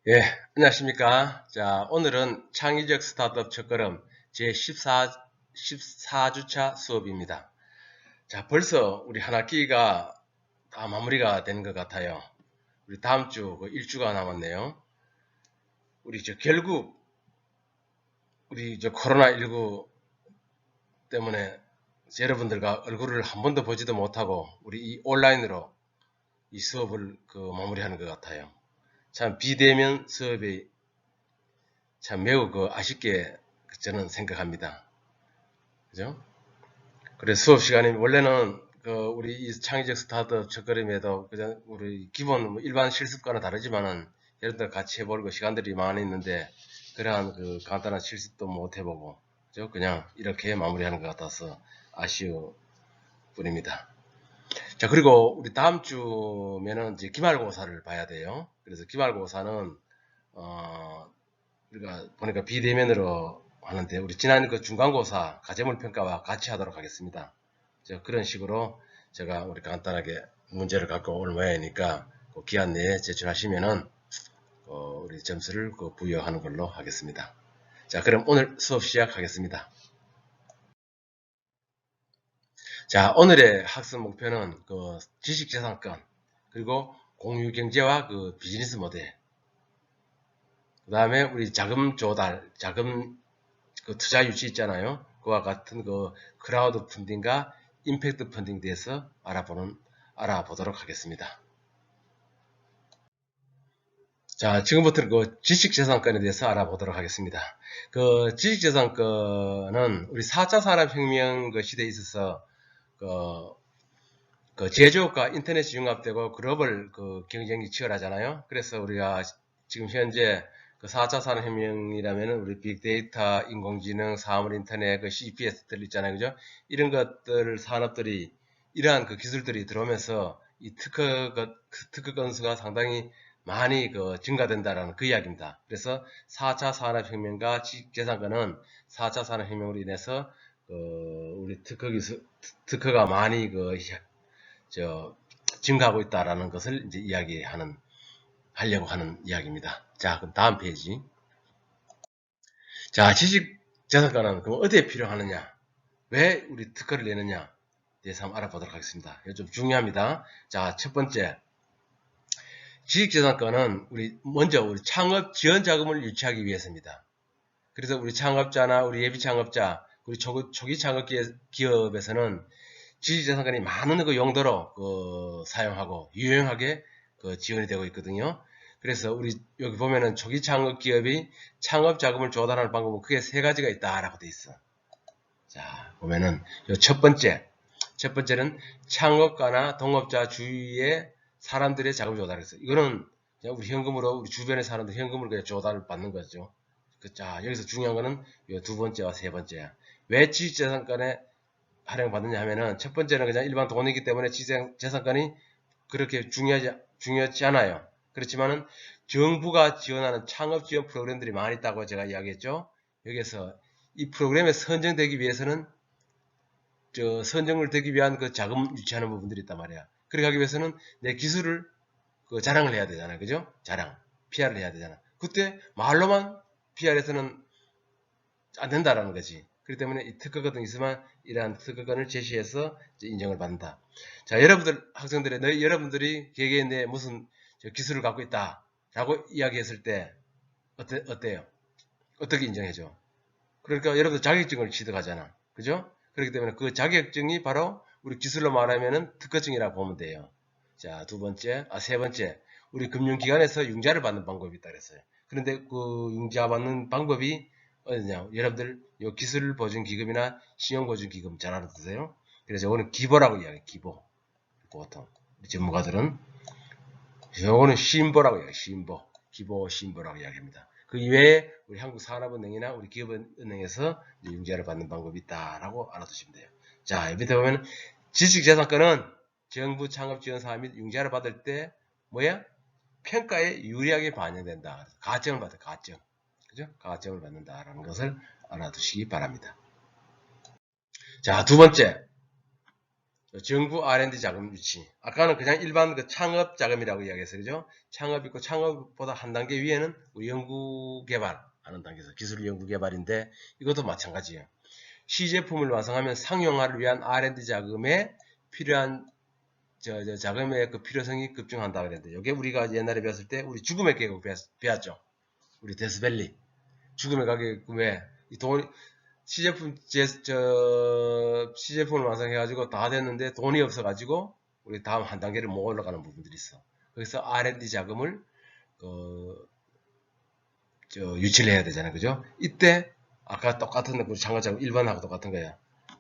예, 안녕하십니까. 자, 오늘은 창의적 스타트업 첫걸음 제14주차 수업입니다. 자, 벌써 우리 한 학기가 다 마무리가 되는 것 같아요. 우리 다음 주 1주가 남았네요. 우리 결국 우리 코로나19 때문에 여러분들과 얼굴을 한 번도 보지도 못하고 우리 이 온라인으로 이 수업을 마무리하는 것 같아요. 참 비대면 수업이 참 매우 아쉽게 저는 생각합니다. 그죠? 그래서 수업 시간이 원래는 우리 이 창의적 스타트업 첫걸음에도 그냥 우리 기본 일반 실습과는 다르지만은 여러분들 같이 해보고 시간들이 많이 있는데 그러한 간단한 실습도 못 해보고 그죠? 그냥 이렇게 마무리하는 것 같아서 아쉬울 뿐입니다. 자, 그리고 우리 다음 주면은 이제 기말고사를 봐야 돼요. 그래서 기말고사는 우리가 보니까 비대면으로 하는데 우리 지난 중간고사 가제물 평가와 같이 하도록 하겠습니다. 그런 식으로 제가 우리 간단하게 문제를 갖고 올 모양이니까 그 기한 내에 제출하시면은 우리 점수를 부여하는 걸로 하겠습니다. 자, 그럼 오늘 수업 시작하겠습니다. 자, 오늘의 학습 목표는 지식재산권 그리고 공유경제와 비즈니스 모델 그 다음에 우리 자금 조달, 자금 투자 유치 있잖아요. 그와 같은 크라우드 펀딩과 임팩트 펀딩에 대해서 알아보도록 하겠습니다. 자, 지금부터는 지식재산권에 대해서 알아보도록 하겠습니다. 지식재산권은 우리 4차 산업혁명 시대에 있어서 제조업과 인터넷이 융합되고 글로벌 경쟁이 치열하잖아요. 그래서 우리가 지금 현재 4차 산업혁명이라면 우리 빅데이터, 인공지능, 사물인터넷, CPS들 있잖아요. 그죠? 이런 산업들이, 이러한 기술들이 들어오면서 이 특허 건수가 상당히 많이 증가된다라는 그 이야기입니다. 그래서 4차 산업혁명과 지식재산권은 4차 산업혁명으로 인해서 우리 특허가 많이 증가하고 있다라는 것을 이제 하려고 하는 이야기입니다. 자, 그럼 다음 페이지. 자, 지식재산권은 그럼 어디에 필요하느냐? 왜 우리 특허를 내느냐? 대해서 한번 알아보도록 하겠습니다. 이거 좀 중요합니다. 자, 첫 번째. 지식재산권은 먼저 우리 창업 지원 자금을 유치하기 위해서입니다. 그래서 우리 창업자나 우리 예비 창업자, 우리 초기 창업 기업에서는 지식재산권이 많은 용도로 사용하고 유용하게 지원이 되고 있거든요. 그래서 우리 여기 보면은 초기 창업 기업이 창업 자금을 조달하는 방법은 크게 세 가지가 있다라고 돼 있어. 자, 보면은 첫 번째는 창업가나 동업자 주위의 사람들의 자금 조달에서 이거는 그냥 우리 현금으로 우리 주변의 사람들 현금으로 그냥 조달을 받는 거죠. 자, 여기서 중요한 거는 두 번째와 세 번째야. 왜 지식재산권에 활용받느냐 하면은 첫 번째는 그냥 일반 돈이기 때문에 지식재산권이 그렇게 중요하지 않아요. 그렇지만은 정부가 지원하는 창업 지원 프로그램들이 많이 있다고 제가 이야기했죠. 여기서 이 프로그램에 선정되기 위해서는 선정을 되기 위한 자금 유치하는 부분들이 있단 말이야. 그렇게 하기 위해서는 내 기술을 자랑을 해야 되잖아요. 그죠? 자랑. PR을 해야 되잖아. 그때 말로만 PR에서는 안 된다라는 거지. 그렇기 때문에 이 특허권 있으면 이러한 특허권을 제시해서 인정을 받는다. 자, 여러분들이 개개인의 무슨 기술을 갖고 있다라고 이야기했을 때 어때요? 어떻게 인정해줘? 그러니까 여러분들 자격증을 취득하잖아. 그죠? 그렇기 때문에 그 자격증이 바로 우리 기술로 말하면은 특허증이라고 보면 돼요. 자, 세 번째. 우리 금융기관에서 융자를 받는 방법이 있다 그랬어요. 그런데 그 융자 받는 방법이 어디냐? 여러분들 요 기술 보증 기금이나 신용 보증 기금 잘 알아두세요. 그래서 이거는 기보라고 이야기해요. 기보. 보통 우리 전문가들은 요거는 신보라고 이야기해요. 신보. 기보 신보라고 이야기합니다. 그 이외에 우리 한국산업은행이나 우리 기업은행에서 융자를 받는 방법이 있다라고 알아두시면 돼요. 자, 밑에 보면 지식재산권은 정부 창업지원사업 및 융자를 받을 때 뭐야? 평가에 유리하게 반영된다. 가점을 받아, 가점. 그죠? 가점을 받는다라는 것을 알아두시기 바랍니다. 자, 두 번째. 정부 R&D 자금 유치. 아까는 그냥 일반 그 창업 자금이라고 이야기했어요. 그죠? 창업 있고 창업보다 한 단계 위에는 우리 연구 개발 하는 단계에서 기술 연구 개발인데 이것도 마찬가지예요. 시제품을 완성하면 상용화를 위한 R&D 자금에 필요한 자금의 그 필요성이 급증한다 그랬는데 이게 우리가 옛날에 배웠을 때 우리 죽음의 계곡 배웠죠. 우리 데스밸리 죽음의 가게 왜 이 돈 시제품을 완성해가지고 다 됐는데 돈이 없어가지고 우리 다음 한 단계를 못 올라가는 부분들이 있어. 그래서 R&D 자금을 유치를 해야 되잖아요, 그죠? 이때 아까 똑같은 우리 창업자금 일반하고 똑같은 거야.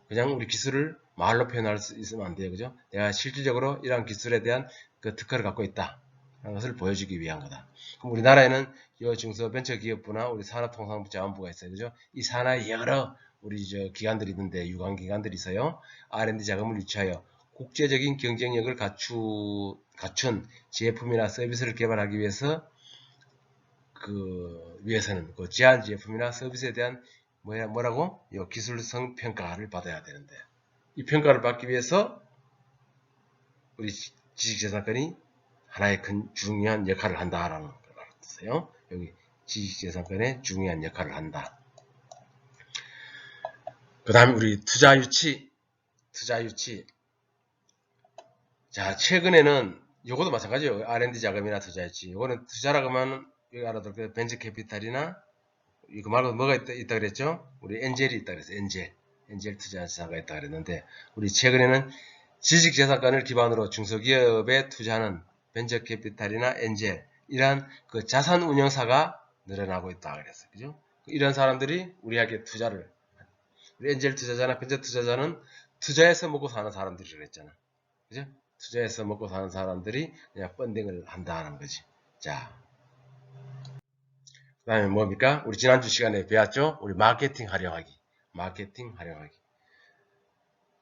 그냥 우리 기술을 말로 표현할 수 있으면 안 돼요, 그죠? 내가 실질적으로 이러한 기술에 대한 그 특허를 갖고 있다. 하는 것을 보여주기 위한 거다. 그럼 우리나라에는 이 중소벤처기업부나 우리 산업통상자원부가 있어요, 그죠? 이 산하에 여러 우리 기관들이 있는데 유관기관들이 있어요. R&D 자금을 유치하여 국제적인 경쟁력을 갖춘 제품이나 서비스를 개발하기 위해서 위해서는 그 제한 제품이나 서비스에 대한 뭐라고? 이 기술성 평가를 받아야 되는데 이 평가를 받기 위해서 우리 지식재산권이 하나의 큰 중요한 역할을 한다라는 걸 알았어요. 여기 지식재산권의 중요한 역할을 한다. 그 다음에 우리 투자유치. 자, 최근에는 요것도 마찬가지예요. R&D 자금이나 투자유치. 요거는 투자라고 하면 여기 알아둘 거예요. 벤처 캐피탈이나 이거 말고 뭐가 있다 그랬죠? 우리 엔젤이 있다 그랬어요. 엔젤 투자사가 있다 그랬는데 우리 최근에는 지식재산권을 기반으로 중소기업에 투자하는 벤처 캐피탈이나 엔젤 이러한 그 자산 운용사가 늘어나고 있다 그랬어요. 그죠? 이런 사람들이 우리에게 투자를 우리 엔젤 투자자나 벤처 투자자는 투자해서 먹고 사는 사람들이 그랬잖아. 그죠? 투자해서 먹고 사는 사람들이 그냥 펀딩을 한다는 거지. 자, 그 다음에 뭡니까? 우리 지난주 시간에 배웠죠? 우리 마케팅 활용하기.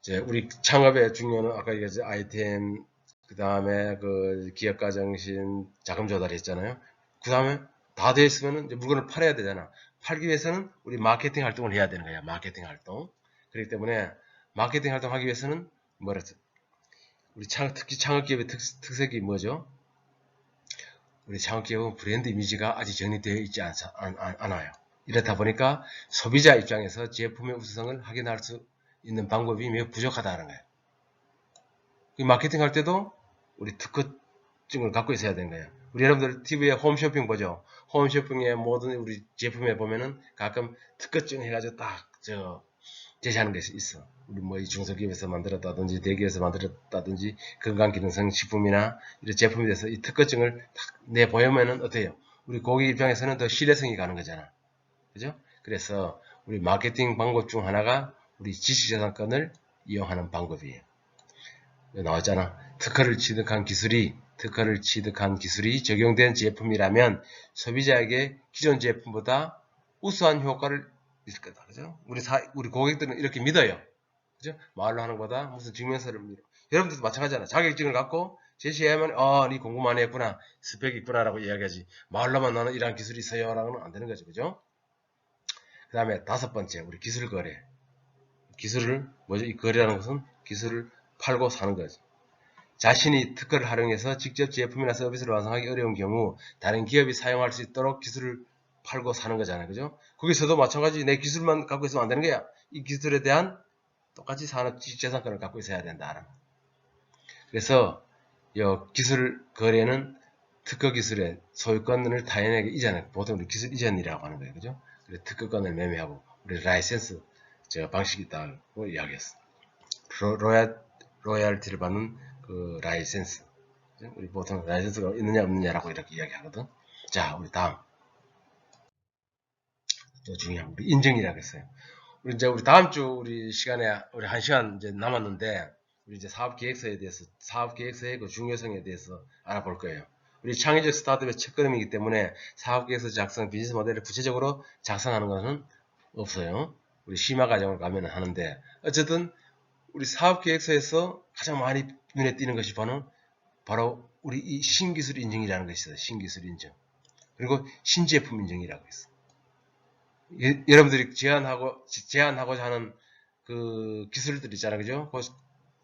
이제 우리 창업의 중요한 아까 얘기했죠. 아이템, 그 다음에 그 기업가 정신, 자금 조달이 했잖아요. 그 다음에 다 되어 있으면 이제 물건을 팔아야 되잖아. 팔기 위해서는 우리 마케팅 활동을 해야 되는 거야. 마케팅 활동. 그렇기 때문에 마케팅 활동 하기 위해서는 뭐랬어? 우리 특히 창업기업의 특색이 뭐죠? 우리 창업기업은 브랜드 이미지가 아직 정리되어 있지 않아요. 이렇다 보니까 소비자 입장에서 제품의 우수성을 확인할 수 있는 방법이 매우 부족하다는 거예요. 마케팅 할 때도 우리 특허증을 갖고 있어야 되는 거예요. 우리 여러분들 TV에 홈쇼핑 보죠? 홈쇼핑에 모든 우리 제품에 보면은 가끔 특허증 해가지고 딱 제시하는 것이 있어. 우리 뭐 이 중소기업에서 만들었다든지 대기업에서 만들었다든지 건강기능성 식품이나 이런 제품에 대해서 이 특허증을 딱 내보이면은 어때요? 우리 고객 입장에서는 더 신뢰성이 가는 거잖아. 그죠? 그래서 우리 마케팅 방법 중 하나가 우리 지식재산권을 이용하는 방법이에요. 나왔잖아. 특허를 취득한 기술이 적용된 제품이라면 소비자에게 기존 제품보다 우수한 효과를 있을 거다. 그죠? 우리 고객들은 이렇게 믿어요. 그죠? 말로 하는 것보다 무슨 증명서를 믿어. 여러분들도 마찬가지잖아. 자격증을 갖고 제시하면, 네 공부 많이 했구나. 스펙이 있구나라고 이야기하지. 말로만 나는 이런 기술이 있어요. 라고는 안 되는 거죠. 그죠? 그 다음에 5번째, 우리 기술 거래. 이 거래라는 것은 기술을 팔고 사는 거죠. 자신이 특허를 활용해서 직접 제품이나 서비스를 완성하기 어려운 경우 다른 기업이 사용할 수 있도록 기술을 팔고 사는 거잖아요. 그죠? 거기서도 마찬가지 내 기술만 갖고 있으면 안 되는 거야. 이 기술에 대한 똑같이 산업재산권을 갖고 있어야 된다. 그래서 이 기술 거래는 특허 기술의 소유권을 타인에게 이전해. 보통 우리 기술 이전이라고 하는 거예요. 그죠? 그래서 특허권을 매매하고 우리 라이센스 방식이 있다고 이야기했어. 로얄티를 받는 그 라이센스. 우리 보통 라이센스가 있느냐 없느냐라고 이렇게 이야기하거든. 자, 우리 다음. 또 중요한 우리 인증이라고 했어요. 우리 다음 주 우리 시간에 우리 1시간 이제 남았는데 우리 이제 사업계획서의 그 중요성에 대해서 알아볼 거예요. 우리 창의적 스타트업의 첫걸음이기 때문에 사업계획서 작성, 비즈니스 모델을 구체적으로 작성하는 것은 없어요. 우리 심화 과정을 가면 하는데 어쨌든 우리 사업계획서에서 가장 많이 눈에 띄는 것이 바로 우리 이 신기술 인증이라는 것이 있어요. 신기술 인증. 그리고 신제품 인증이라고 있어. 여러분들이 제안하고자 하는 그 기술들 있잖아요. 그죠?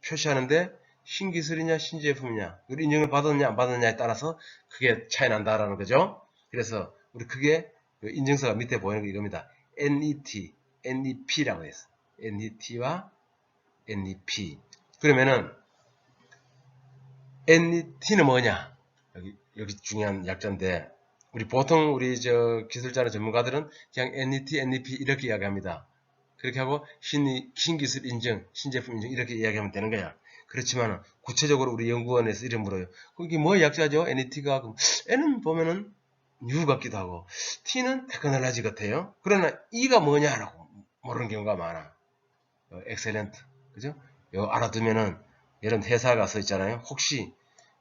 표시하는데 신기술이냐 신제품이냐 그리고 인증을 받았냐 안 받았냐에 따라서 크게 차이 난다라는 거죠. 그래서 우리 크게 인증서가 밑에 보이는 게 이겁니다. NET, NEP라고 했어. NET와 NEP. 그러면은 NET는 뭐냐? 여기 중요한 약자인데 우리 보통 우리 기술자나 전문가들은 그냥 NET, NEP 이렇게 이야기합니다. 그렇게 하고 신기술 인증, 신제품 인증 이렇게 이야기하면 되는 거야. 그렇지만 구체적으로 우리 연구원에서 이름 물어요. 그게 뭐 약자죠? NET가 N은 보면은 U 같기도 하고 T는 테크놀로지 같아요. 그러나 E가 뭐냐라고 모르는 경우가 많아. 엑셀런트, 그죠? 이거 알아두면은 이런 회사가 써 있잖아요. 혹시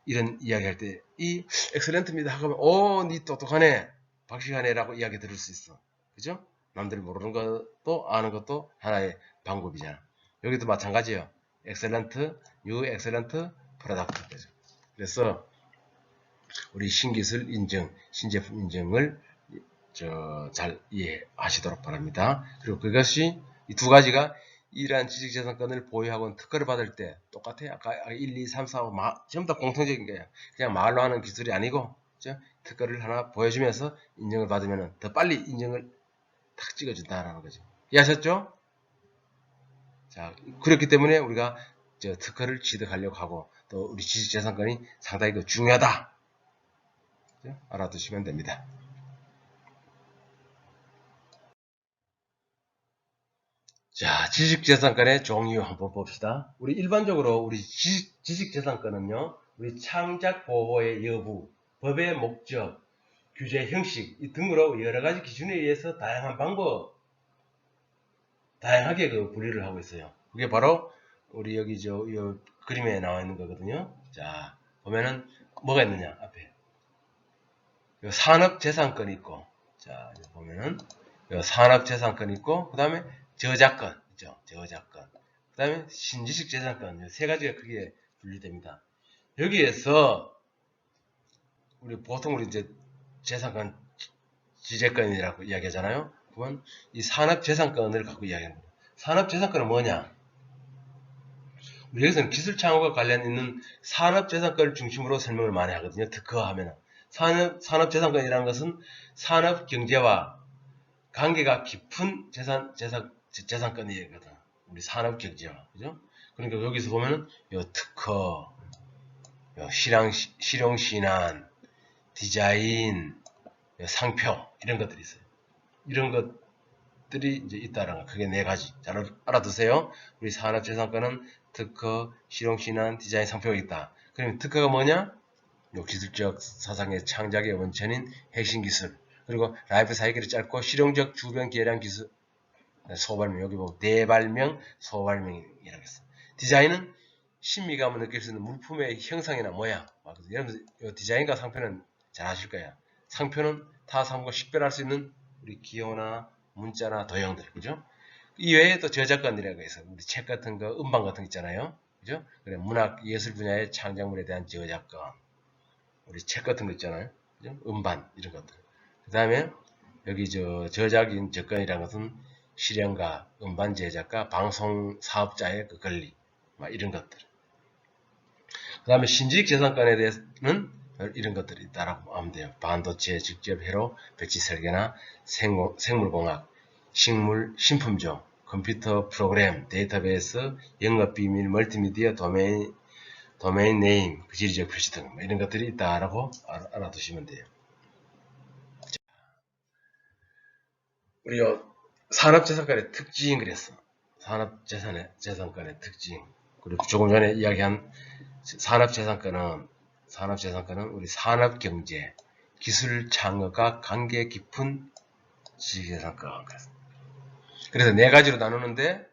이런 이야기 할 때 이 엑셀런트입니다 하면 니 똑똑하네, 박시하네라고 이야기 들을 수 있어. 그죠? 남들이 모르는 것도 아는 것도 하나의 방법이잖아. 여기도 마찬가지예요. 엑셀런트, 뉴 엑셀런트 프로덕트. 그래서 우리 신기술 인증, 신제품 인증을 잘 이해하시도록 바랍니다. 그리고 그것이 이 두 가지가 이러한 지식재산권을 보유하고는 특허를 받을 때 똑같아요. 아까 1, 2, 3, 4, 5 전부 다 공통적인 거예요. 그냥 말로 하는 기술이 아니고 그렇죠? 특허를 하나 보여주면서 인증을 받으면 더 빨리 인증을 탁 찍어준다라는 거죠. 이해하셨죠? 자, 그렇기 때문에 우리가 특허를 취득하려고 하고 또 우리 지식재산권이 상당히 중요하다. 그렇죠? 알아두시면 됩니다. 자, 지식재산권의 종류 한번 봅시다. 우리 일반적으로 우리 지식재산권은요, 우리 창작 보호의 여부, 법의 목적, 규제 형식 등으로 여러 가지 기준에 의해서 다양하게 분류를 하고 있어요. 그게 바로 우리 여기 이 그림에 나와 있는 거거든요. 자, 보면은 뭐가 있느냐 앞에 산업재산권이 있고, 자 보면은 산업재산권이 있고, 그 다음에 저작권 있죠. 저작권. 그 다음에 신지식재산권. 세 가지가 크게 분류됩니다. 여기에서 우리 보통 우리 이제 재산권 지재권이라고 이야기하잖아요. 그건 이 산업재산권을 갖고 이야기하는 거예요. 산업재산권은 뭐냐? 우리 여기서는 기술창업과 관련 있는 산업재산권을 중심으로 설명을 많이 하거든요. 특허하면은. 산업재산권이라는 것은 산업경제와 관계가 깊은 재산권이거든. 우리 산업경제와. 그죠? 그러니까 여기서 보면은, 특허, 실용신안, 디자인, 상표, 이런 것들이 있어요. 이런 것들이 이제 있다는 거. 그게 네 가지. 잘 알아두세요. 우리 산업재산권은 특허, 실용신안, 디자인, 상표가 있다. 그러면 특허가 뭐냐? 기술적 사상의 창작의 원천인 핵심 기술. 그리고 라이프 사이클이 짧고 실용적 주변 계량 기술. 소발명, 여기 보고 대발명, 소발명이라고 했어. 디자인은 신미감을 느낄 수 있는 물품의 형상이나 모양. 여러분, 디자인과 상표는 잘 아실 거야. 상표는 타 사람과 식별할 수 있는 우리 기호나 문자나 도형들, 그죠? 이외에 또 저작권이라고 해서 우리 책 같은 거, 음반 같은 거 있잖아요. 그죠? 그래, 문학, 예술 분야의 창작물에 대한 저작권. 우리 책 같은 거 있잖아요. 그죠? 음반, 이런 것들. 그 다음에 여기 저작인 접근이라는 것은 실현가, 음반 제작가, 방송 사업자의 그 권리, 이런 것들. 그 다음에 신지식 재산권에 대해서는 이런 것들이 있다라고 하면 돼요. 반도체 직접 회로 배치 설계나 생물공학, 식물 신품종, 컴퓨터 프로그램, 데이터베이스, 영업 비밀, 멀티미디어, 도메인 네임, 지리적 표시 등 이런 것들이 있다라고 알아두시면 돼요. 우리 산업재산권의 특징 그랬어. 산업재산권의 특징. 그리고 조금 전에 이야기한 산업재산권은 우리 산업경제, 기술 창업과 관계 깊은 지식재산권. 그래서 네 가지로 나누는데,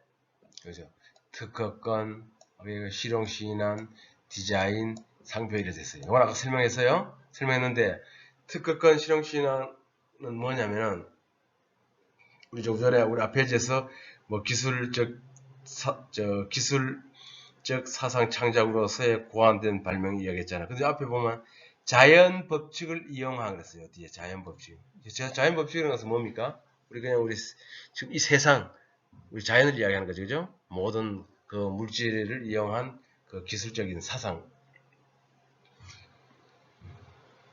그죠? 특허권, 실용신안, 디자인, 상표 이렇게 됐어요. 이건 아까 설명했는데, 특허권, 실용신안은 뭐냐면은, 우리 조금 전에 우리 앞페이지에서 기술적 사상 창작으로서의 고안된 발명이 이야기했잖아. 근데 앞에 보면 자연 법칙을 이용한 그랬어요. 뒤에 자연 법칙. 자연 법칙이라는 것은 뭡니까? 우리 지금 이 세상, 우리 자연을 이야기하는 거죠, 그죠? 모든 그 물질을 이용한 그 기술적인 사상,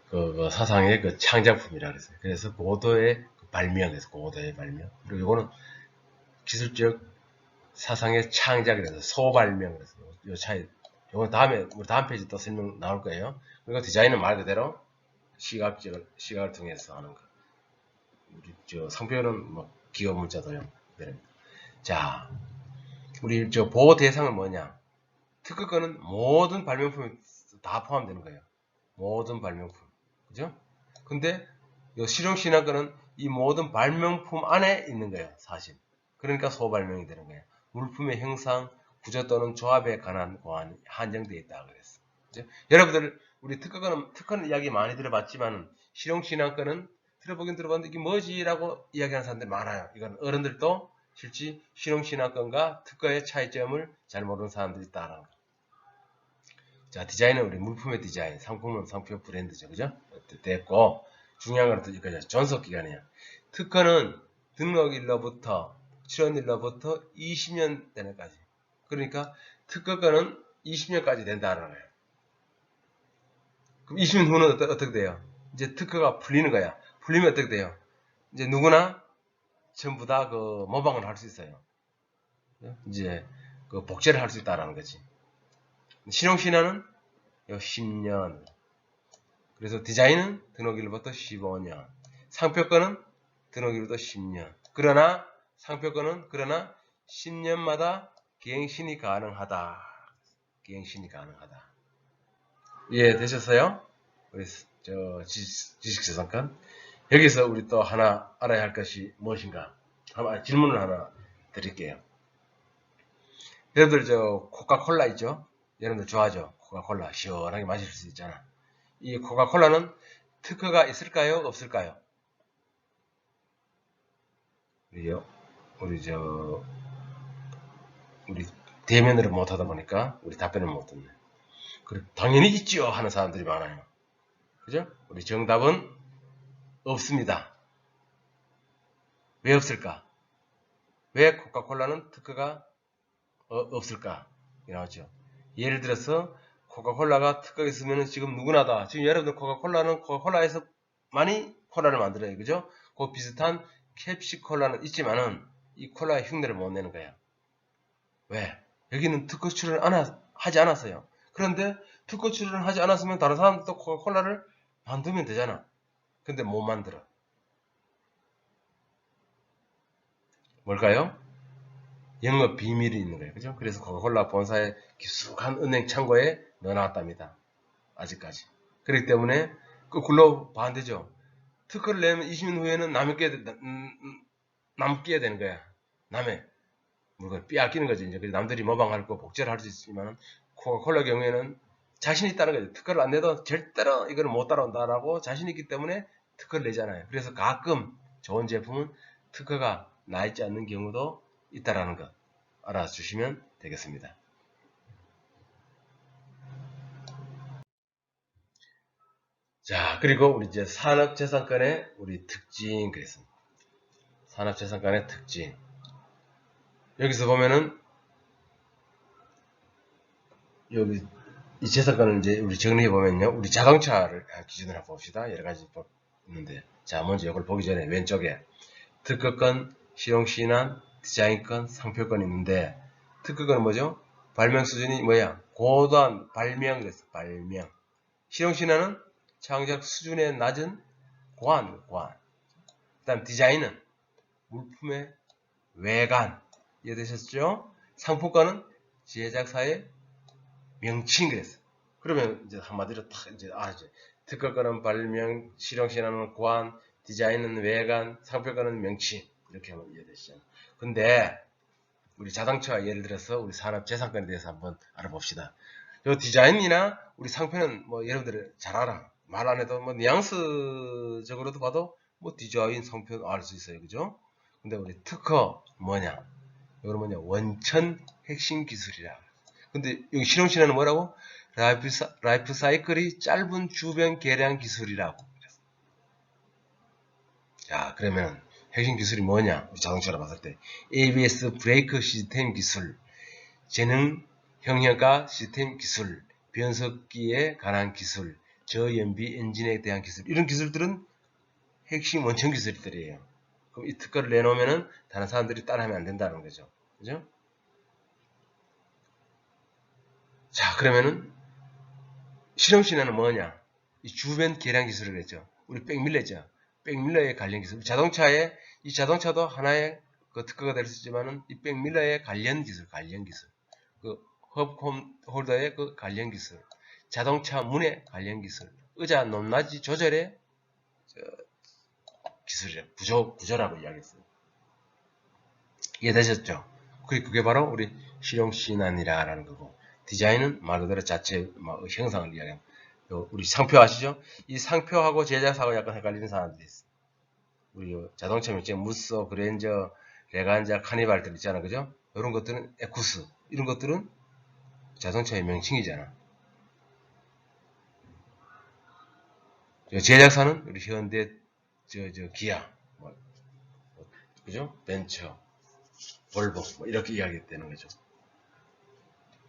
그 사상의 그 창작품이라 그랬어요. 그래서 고도의 발명에서 고도의 발명. 그리고 이거는 기술적 사상의 창작이라서 소발명 그래서 요 차이. 이건 다음에 우리 다음 페이지 또 설명 나올 거예요. 그리고 디자인은 말 그대로 시각을 통해서 하는 거. 우리 저 상표는 뭐 기업 문자도요. 자, 우리 저 보호 대상은 뭐냐? 특허권은 모든 발명품이 다 포함되는 거예요. 모든 발명품. 그죠? 근데 이 실용신화권은 이 모든 발명품 안에 있는 거예요. 사실. 그러니까 소발명이 되는 거예요. 물품의 형상, 구조 또는 조합에 관한 고안이 한정되어 있다 그랬어. 그죠? 여러분들 우리 특허는 이야기 많이 들어봤지만 실용신화권은 들어보긴 들어봤는데 이게 뭐지라고 이야기하는 사람들이 많아요. 이건 어른들도 실제 실용신화권과 특허의 차이점을 잘 모르는 사람들이 있다라는 거. 자, 디자인은 우리 물품의 디자인, 상품은 상표 브랜드죠. 그죠? 됐고, 중요한 건 또 이거죠. 존속기간이에요. 특허는 등록일로부터, 출원일로부터 20년 되는까지. 그러니까 특허권은 20년까지 된다는 거예요. 그럼 20년 후는 어떻게 돼요? 이제 특허가 풀리는 거야. 풀리면 어떻게 돼요? 이제 누구나 전부 다 그 모방을 할 수 있어요. 이제 그 복제를 할 수 있다라는 거지. 실용신화는 10년. 그래서 디자인은 등록일로부터 15년. 상표권은 등록일로부터 10년. 그러나 상표권은 10년마다 갱신이 가능하다. 갱신이 가능하다. 이해되셨어요? 우리 저 지식재산권. 여기서 우리 또 하나 알아야 할 것이 무엇인가? 질문을 하나 드릴게요. 여러분들 저 코카콜라 있죠? 여러분들 좋아하죠? 코카콜라 시원하게 마실 수 있잖아. 이 코카콜라는 특허가 있을까요? 없을까요? 우리 대면으로 못하다 보니까 우리 답변을 못 듣네. 당연히 있지요 하는 사람들이 많아요. 그죠? 우리 정답은 없습니다. 왜 없을까? 왜 코카콜라는 특허가 없을까? 이러죠. 예를 들어서 코카콜라가 특허가 있으면 지금 누구나 다 지금 여러분들 코카콜라는 코카콜라에서 많이 콜라를 만들어요. 그죠? 그 비슷한 캡시콜라는 있지만은 이 콜라의 흉내를 못 내는 거야. 왜? 여기는 특허 출원을 하지 않았어요. 그런데 특허 출원을 하지 않았으면 다른 사람들도 코카콜라를 만들면 되잖아. 근데 못 만들어. 뭘까요? 영업 비밀이 있는 거예요. 그죠? 그래서 코카콜라 본사의 깊숙한 은행 창고에 넣어놨답니다. 아직까지. 그렇기 때문에 거꾸로 반대죠. 특허를 내면 20년 후에는 남게 되는 거야. 남의 물건 빼앗기는 거지. 이제 남들이 모방할 거 복제를 할 수 있지만 코카콜라 경우에는 자신이 있다는 거죠. 특허를 안 내도 절대로 이걸 못 따라온다라고 자신이 있기 때문에 특허를 내잖아요. 그래서 가끔 좋은 제품은 특허가 나 있지 않는 경우도 있다라는 것 알아주시면 되겠습니다. 자, 그리고 우리 이제 산업재산권의 우리 특징 그랬습니다. 산업재산권의 특징. 여기서 보면은 여기 이 재산권을 이제 우리 정리해 보면요, 우리 자동차를 기준으로 봅시다. 여러 가지 있는데, 자, 먼저 이걸 보기 전에 왼쪽에 특허권, 실용신안, 디자인권, 상표권이 있는데, 특허권은 뭐죠? 발명 수준이 뭐야? 고도한 발명 그랬어. 발명. 실용신안은 창작 수준의 낮은 고안. 그 다음 디자인은 물품의 외관. 이해되셨죠? 상품권은 제작사의 명칭 그랬어. 그러면 이제 한마디로 딱 이제 특허권은 발명, 실용신안은 고안, 디자인은 외관, 상표권은 명칭 이렇게 하면 이해되시잖아요. 근데 우리 자동차 예를 들어서 우리 산업재산권에 대해서 한번 알아봅시다. 요 디자인이나 우리 상표는 뭐 여러분들 잘 알아. 말 안 해도 뭐 뉘앙스적으로도 봐도 뭐 디자인, 상표 알 수 있어요. 그죠? 근데 우리 특허 뭐냐? 이거는 뭐냐? 원천 핵심 기술이라. 근데 여기 실용신화는 뭐라고? 라이프 사이클이 짧은 주변 계량 기술이라고. 자, 그러면 핵심 기술이 뭐냐? 우리 자동차로 봤을 때 ABS 브레이크 시스템 기술, 재능, 형형과 시스템 기술, 변속기에 관한 기술, 저연비 엔진에 대한 기술, 이런 기술들은 핵심 원천 기술들이에요. 그럼 이 특허를 내놓으면은 다른 사람들이 따라하면 안 된다는 거죠. 그죠? 자, 그러면은 실험실에는 뭐냐? 이 주변 계량 기술을 했죠. 우리 백밀러죠. 백밀러의 관련 기술. 자동차에 이 자동차도 하나의 그 특허가 될 수 있지만은 이 백밀러의 관련 기술. 그 헙 홀더의 그 관련 기술. 자동차 문의 관련 기술. 의자 높낮이 조절의 기술이에요. 구조라고 이야기했어요. 이해되셨죠? 그게 바로 우리 실용신안이라는 거고, 디자인은 말 그대로 자체 형상을 이야기합니다. 우리 상표 아시죠? 이 상표하고 제작사하고 약간 헷갈리는 사람들이 있어요. 우리 자동차 명칭 무쏘, 그랜저, 레간자, 카니발들 있잖아, 그죠? 이런 것들은 에쿠스, 이런 것들은 자동차의 명칭이잖아. 제작사는 우리 현대, 기아, 그죠? 벤처, 볼보, 이렇게 이야기되는 거죠.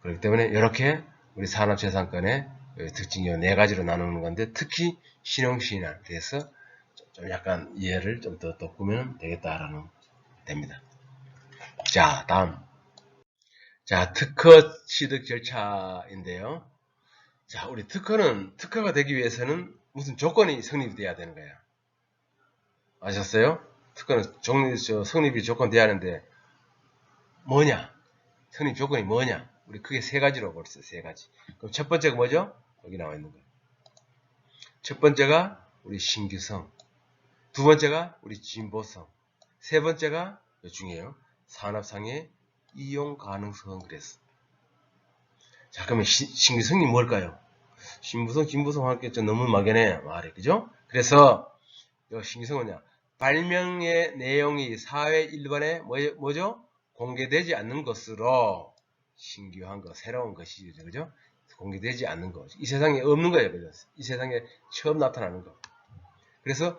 그렇기 때문에 이렇게 우리 산업재산권의 특징이 4가지로 나누는 건데, 특히 실용시인에 대해서 좀 약간 이해를 좀 더 돋구면 되겠다라는 됩니다. 자, 다음. 자, 특허 취득 절차인데요. 자, 우리 특허가 되기 위해서는 무슨 조건이 성립돼야 되는 거야. 아셨어요? 특허는 성립이 조건 돼야 하는데, 뭐냐? 성립 조건이 뭐냐? 우리 크게 3가지로 볼 수 있어요. 3가지. 그럼 첫 번째가 뭐죠? 여기 나와 있는 거예요. 첫 번째가 우리 신규성. 두 번째가 우리 진보성. 세 번째가 중요해요. 산업상의 이용 가능성. 그랬어. 자, 그러면 신규성이 뭘까요? 신부성, 진보성 할 게 좀 너무 막연해 말이, 그죠? 그래서 신규성은 뭐냐? 발명의 내용이 사회 일반에 뭐죠? 공개되지 않는 것으로 신규한 거, 새로운 것이죠, 그죠? 공개되지 않는 거, 이 세상에 없는 거예요, 그죠? 이 세상에 처음 나타나는 거. 그래서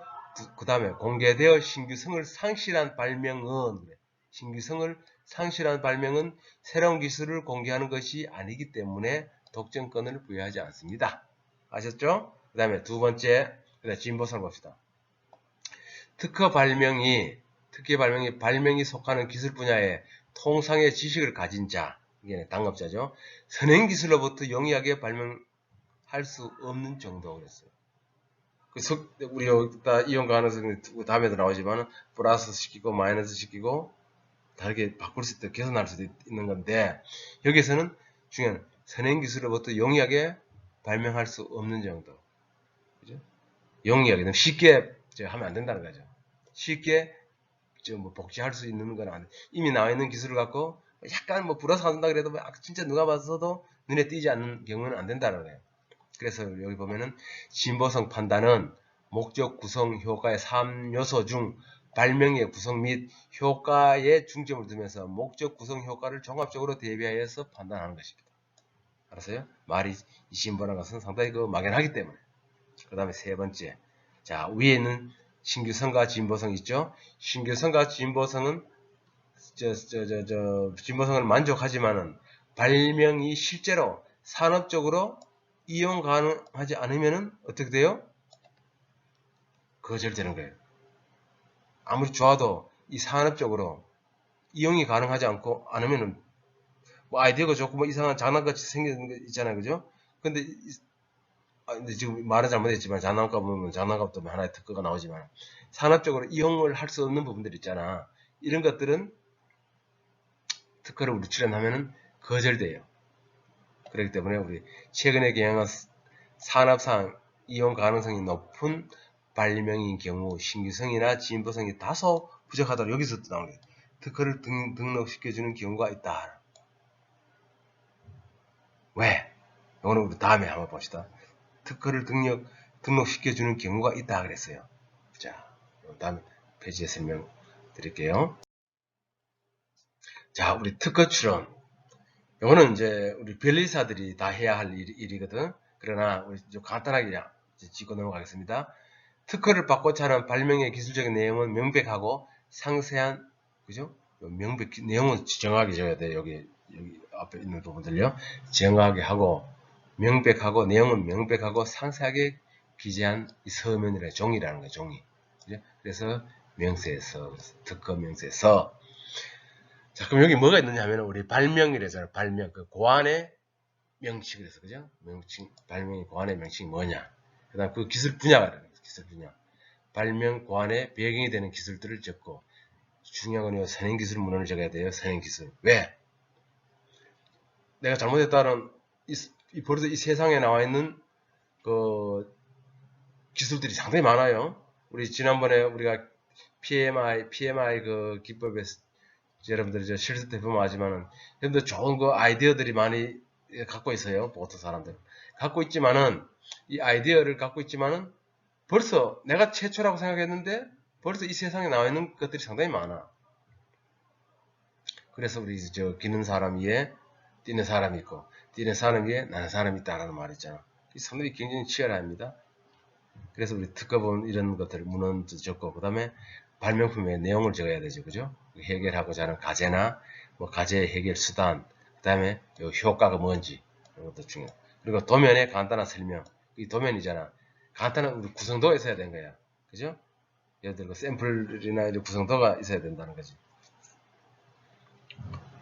그 다음에 공개되어 신규성을 상실한 발명은, 신규성을 상실한 발명은 새로운 기술을 공개하는 것이 아니기 때문에 독점권을 부여하지 않습니다. 아셨죠? 그 다음에 두 번째, 진보성 봅시다. 특허 발명이 발명이 속하는 기술 분야에 통상의 지식을 가진 자, 이게 당업자죠. 선행 기술로부터 용이하게 발명할 수 없는 정도 그랬어요. 우리 여기다 이용 가능성이 다음에도 나오지만 플러스 시키고 마이너스 시키고 다르게 바꿀 수 있다, 개선할 수도 있는 건데, 여기서는 중요한 선행 기술로부터 용이하게 발명할 수 없는 정도. 그죠? 용이하게 쉽게 하면 안 된다는 거죠. 쉽게 복제할 수 있는 건 아니에요. 이미 나와 있는 기술을 갖고 약간 플러스 한다 그래도 진짜 누가 봐서도 눈에 띄지 않는 경우는 안 된다는 거예요. 그래서 여기 보면은 진보성 판단은 목적 구성 효과의 3요소 중 발명의 구성 및 효과에 중점을 두면서 목적 구성 효과를 종합적으로 대비하여서 판단하는 것입니다. 알았어요? 말이 이 진보라는 것은 상당히 막연하기 때문에. 그 다음에 세 번째. 자, 위에 있는 신규성과 진보성 있죠? 신규성과 진보성은 진보성을 만족하지만은 발명이 실제로 산업적으로 이용 가능하지 않으면은 어떻게 돼요? 거절되는 거예요. 아무리 좋아도 이 산업적으로 이용이 가능하지 않으면은 아이디어가 좋고 이상한 장난같이 생기는 거 있잖아요, 그죠? 근데 지금 말은 잘못했지만 장난감 보면 장난감도 하나의 특허가 나오지만 산업적으로 이용을 할 수 없는 부분들 있잖아. 이런 것들은 특허를 우리 출연하면은 거절돼요. 그렇기 때문에 우리 최근의 경향은 산업상 이용 가능성이 높은 발명인 경우 신규성이나 진보성이 다소 부족하다고 여기서 나오는 거예요. 특허를 등록시켜주는 경우가 있다. 왜? 이거는 우리 다음에 한번 봅시다. 특허를 등록시켜주는 경우가 있다 그랬어요. 자, 다음 페이지에 설명 드릴게요. 자, 우리 특허 출원. 이거는 이제 우리 변리사들이 다 해야 할 일이거든. 그러나 우리 좀 간단하게 짚고 넘어가겠습니다. 특허를 받고자 하는 발명의 기술적인 내용은 명백하고 상세한, 그죠? 내용은 정확하게 적어야 돼. 여기 여기 앞에 있는 부분들요. 정확하게 하고 명백하고 내용은 명백하고 상세하게 기재한 이 서면이라 종이라는 거예요. 종이. 그죠? 그래서 명세서, 특허 명세서. 자, 그럼 여기 뭐가 있느냐 하면 우리 발명이래잖아요. 발명. 그 고안의 명칭이래서 그죠? 명칭, 발명의 고안의 명칭이 뭐냐? 그 다음 그 기술 분야가 되는 거예요. 기술 분야. 발명 고안의 배경이 되는 기술들을 적고 중요한 건 선행기술 문헌을 적어야 돼요. 선행기술. 왜? 내가 잘못했다는 벌써 이 세상에 나와 있는 그 기술들이 상당히 많아요. 우리 지난번에 우리가 PMI 그 기법에 여러분들이 저 실습 때 보면 아지만은 여러분들 좋은 그 아이디어들이 많이 갖고 있어요. 보통 사람들 갖고 있지만은 이 아이디어를 갖고 있지만은 벌써 내가 최초라고 생각했는데 벌써 이 세상에 나와 있는 것들이 상당히 많아. 그래서 우리 저 기는 사람 위에 뛰는 사람이 있고 뛰는 사람 위에 나는 사람이 있다라는 말이 있잖아. 이 상당히 굉장히 치열합니다. 그래서 우리 특허본 이런 것들을 문헌도 적고 그 다음에 발명품의 내용을 적어야 되죠. 그죠? 해결하고자 하는 과제나 뭐 과제의 해결 수단 그 다음에 효과가 뭔지 이런 것도 중요해요. 그리고 도면의 간단한 설명. 이 도면이잖아. 간단한 우리 구성도가 있어야 되는 거야. 그죠? 예를 들어 샘플이나 이런 구성도가 있어야 된다는 거지.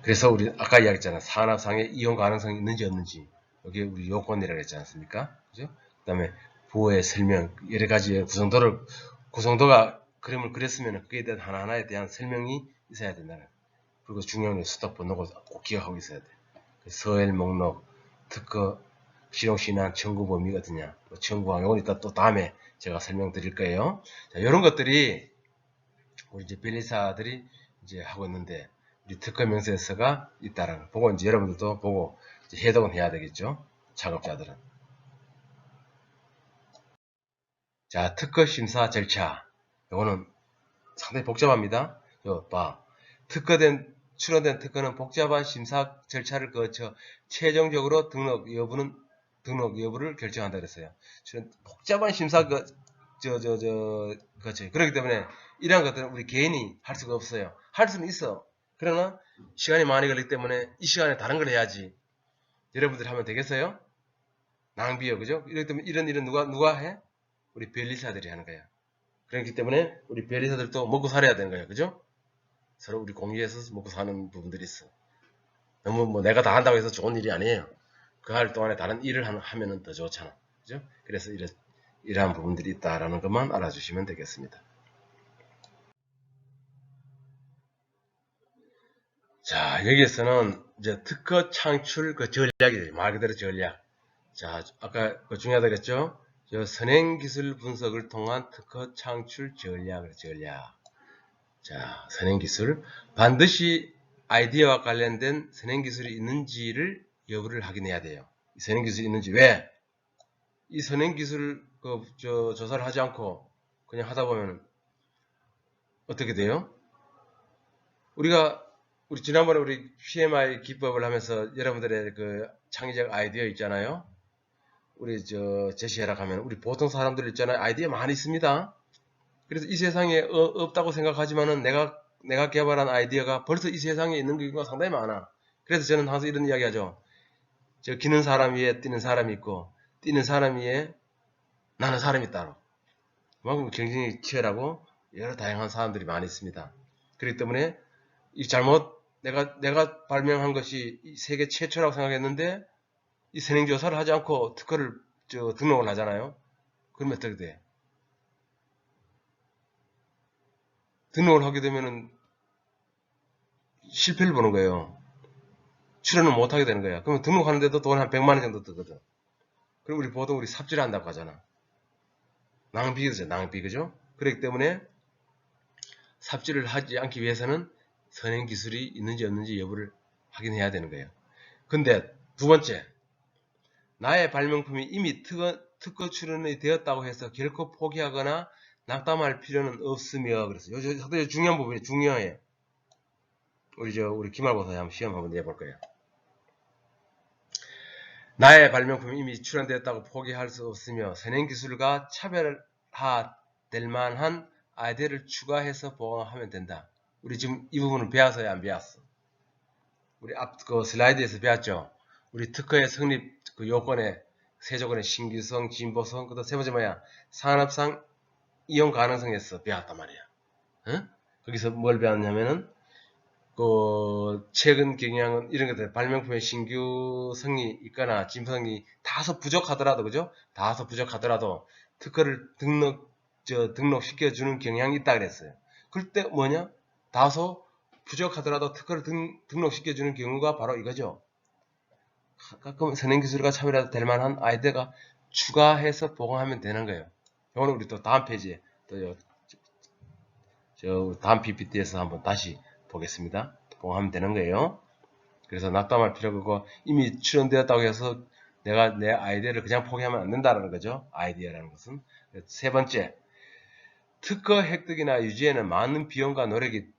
그래서 우리 아까 이야기했잖아. 산업상의 이용 가능성이 있는지 없는지. 여기 우리 요건이라고 했지 않습니까? 그죠? 그 다음에 부호의 설명, 여러 가지의 구성도가 그림을 그렸으면 그에 대한 하나하나에 대한 설명이 있어야 된다는 거예요. 그리고 중요한 건 스톱 번호고 꼭 기억하고 있어야 돼. 서엘 목록, 특허, 실용신안, 청구 범위가 어떠냐, 청구항, 요건 이따 또 다음에 제가 설명드릴 거예요. 자, 이런 것들이 우리 이제 변리사들이 이제 하고 있는데, 우리 특허 명세서가 있다는 거 보고 이제 여러분들도 보고 이제 해독은 해야 되겠죠. 작업자들은. 자, 특허 심사 절차. 요거는 상당히 복잡합니다. 요 봐. 출원된 특허는 복잡한 심사 절차를 거쳐 최종적으로 등록 여부를 결정한다 그랬어요. 복잡한 심사 거쳐. 그렇기 때문에 이러한 것들은 우리 개인이 할 수가 없어요. 할 수는 있어. 그러나 시간이 많이 걸리기 때문에 이 시간에 다른 걸 해야지. 여러분들이 하면 되겠어요? 낭비요, 그죠? 이렇기 때문에 이런 일은 누가 해? 우리 변리사들이 하는 거야. 그렇기 때문에 우리 변리사들도 먹고 살아야 되는 거예요, 그죠? 서로 우리 공유해서 먹고 사는 부분들이 있어. 너무 뭐 내가 다 한다고 해서 좋은 일이 아니에요. 그 할 동안에 다른 일을 하면은 더 좋잖아, 그죠? 그래서 이러한 부분들이 있다라는 것만 알아주시면 되겠습니다. 자, 여기에서는 이제 특허 창출 그 전략이죠. 말 그대로 전략. 자, 아까 그 중요하다고 했죠? 선행기술 분석을 통한 특허 창출 전략. 자, 선행기술. 반드시 아이디어와 관련된 선행기술이 있는지를 여부를 확인해야 돼요. 이 선행기술이 있는지. 왜? 이 선행기술 조사를 하지 않고 그냥 하다 보면 어떻게 돼요? 우리 지난번에 우리 PMI 기법을 하면서 여러분들의 그 창의적 아이디어 있잖아요. 우리 제시해라 하면 우리 보통 사람들 있잖아요. 아이디어 많이 있습니다. 그래서 이 세상에 없다고 생각하지만은 내가 개발한 아이디어가 벌써 이 세상에 있는 경우가 상당히 많아. 그래서 저는 항상 이런 이야기 하죠. 기는 사람 위에 뛰는 사람이 있고 뛰는 사람 위에 나는 사람이 있다. 그만큼 경쟁이 치열하고 여러 다양한 사람들이 많이 있습니다. 그렇기 때문에 이 내가 발명한 것이 세계 최초라고 생각했는데 이 선행조사를 하지 않고 특허를 등록을 하잖아요. 그러면 어떻게 돼? 등록을 하게 되면은 실패를 보는 거예요. 출연을 못 하게 되는 거야. 그러면 등록하는데도 돈 한 100만 원 정도 뜨거든. 그럼 우리 보통 삽질을 한다고 하잖아. 낭비죠, 낭비, 그죠? 그렇기 때문에 삽질을 하지 않기 위해서는 선행 기술이 있는지 없는지 여부를 확인해야 되는 거예요. 근데 두 번째, 나의 발명품이 이미 특허 출원이 되었다고 해서 결코 포기하거나 낙담할 필요는 없으며, 그래서 상당히 중요한 부분이 중요해요. 우리 기말고사에 한번 시험 한번 내볼 거예요. 나의 발명품이 이미 출원되었다고 포기할 수 없으며 선행기술과 차별화될 만한 아이디어를 추가해서 보강하면 된다. 우리 지금 이 부분을 배웠어요? 안 배웠어? 우리 앞 그 슬라이드에서 배웠죠. 우리 특허의 성립 그 요건에 세 조건의 신규성, 진보성, 그다음 세 번째 뭐야? 산업상 이용 가능성에서 배웠단 말이야. 응? 거기서 뭘 배웠냐면은 그 최근 경향은 이런 것들 발명품의 신규성이 있거나 진보성이 다소 부족하더라도 그죠? 다소 부족하더라도 특허를 등록시켜 주는 경향이 있다 그랬어요. 그럴 때 뭐냐? 다소 부족하더라도 특허를 등록시켜 주는 경우가 바로 이거죠. 가끔 선행기술과 차별화도 될 만한 아이디어가 추가해서 보강하면 되는 거예요. 이거는 우리 또 다음 페이지에 또 다음 PPT에서 한번 다시 보겠습니다. 보강하면 되는 거예요. 그래서 낙담할 필요가 없고 이미 출연되었다고 해서 내가 내 아이디어를 그냥 포기하면 안 된다는 거죠. 아이디어라는 것은. 세 번째, 특허 획득이나 유지에는 많은 비용과 노력이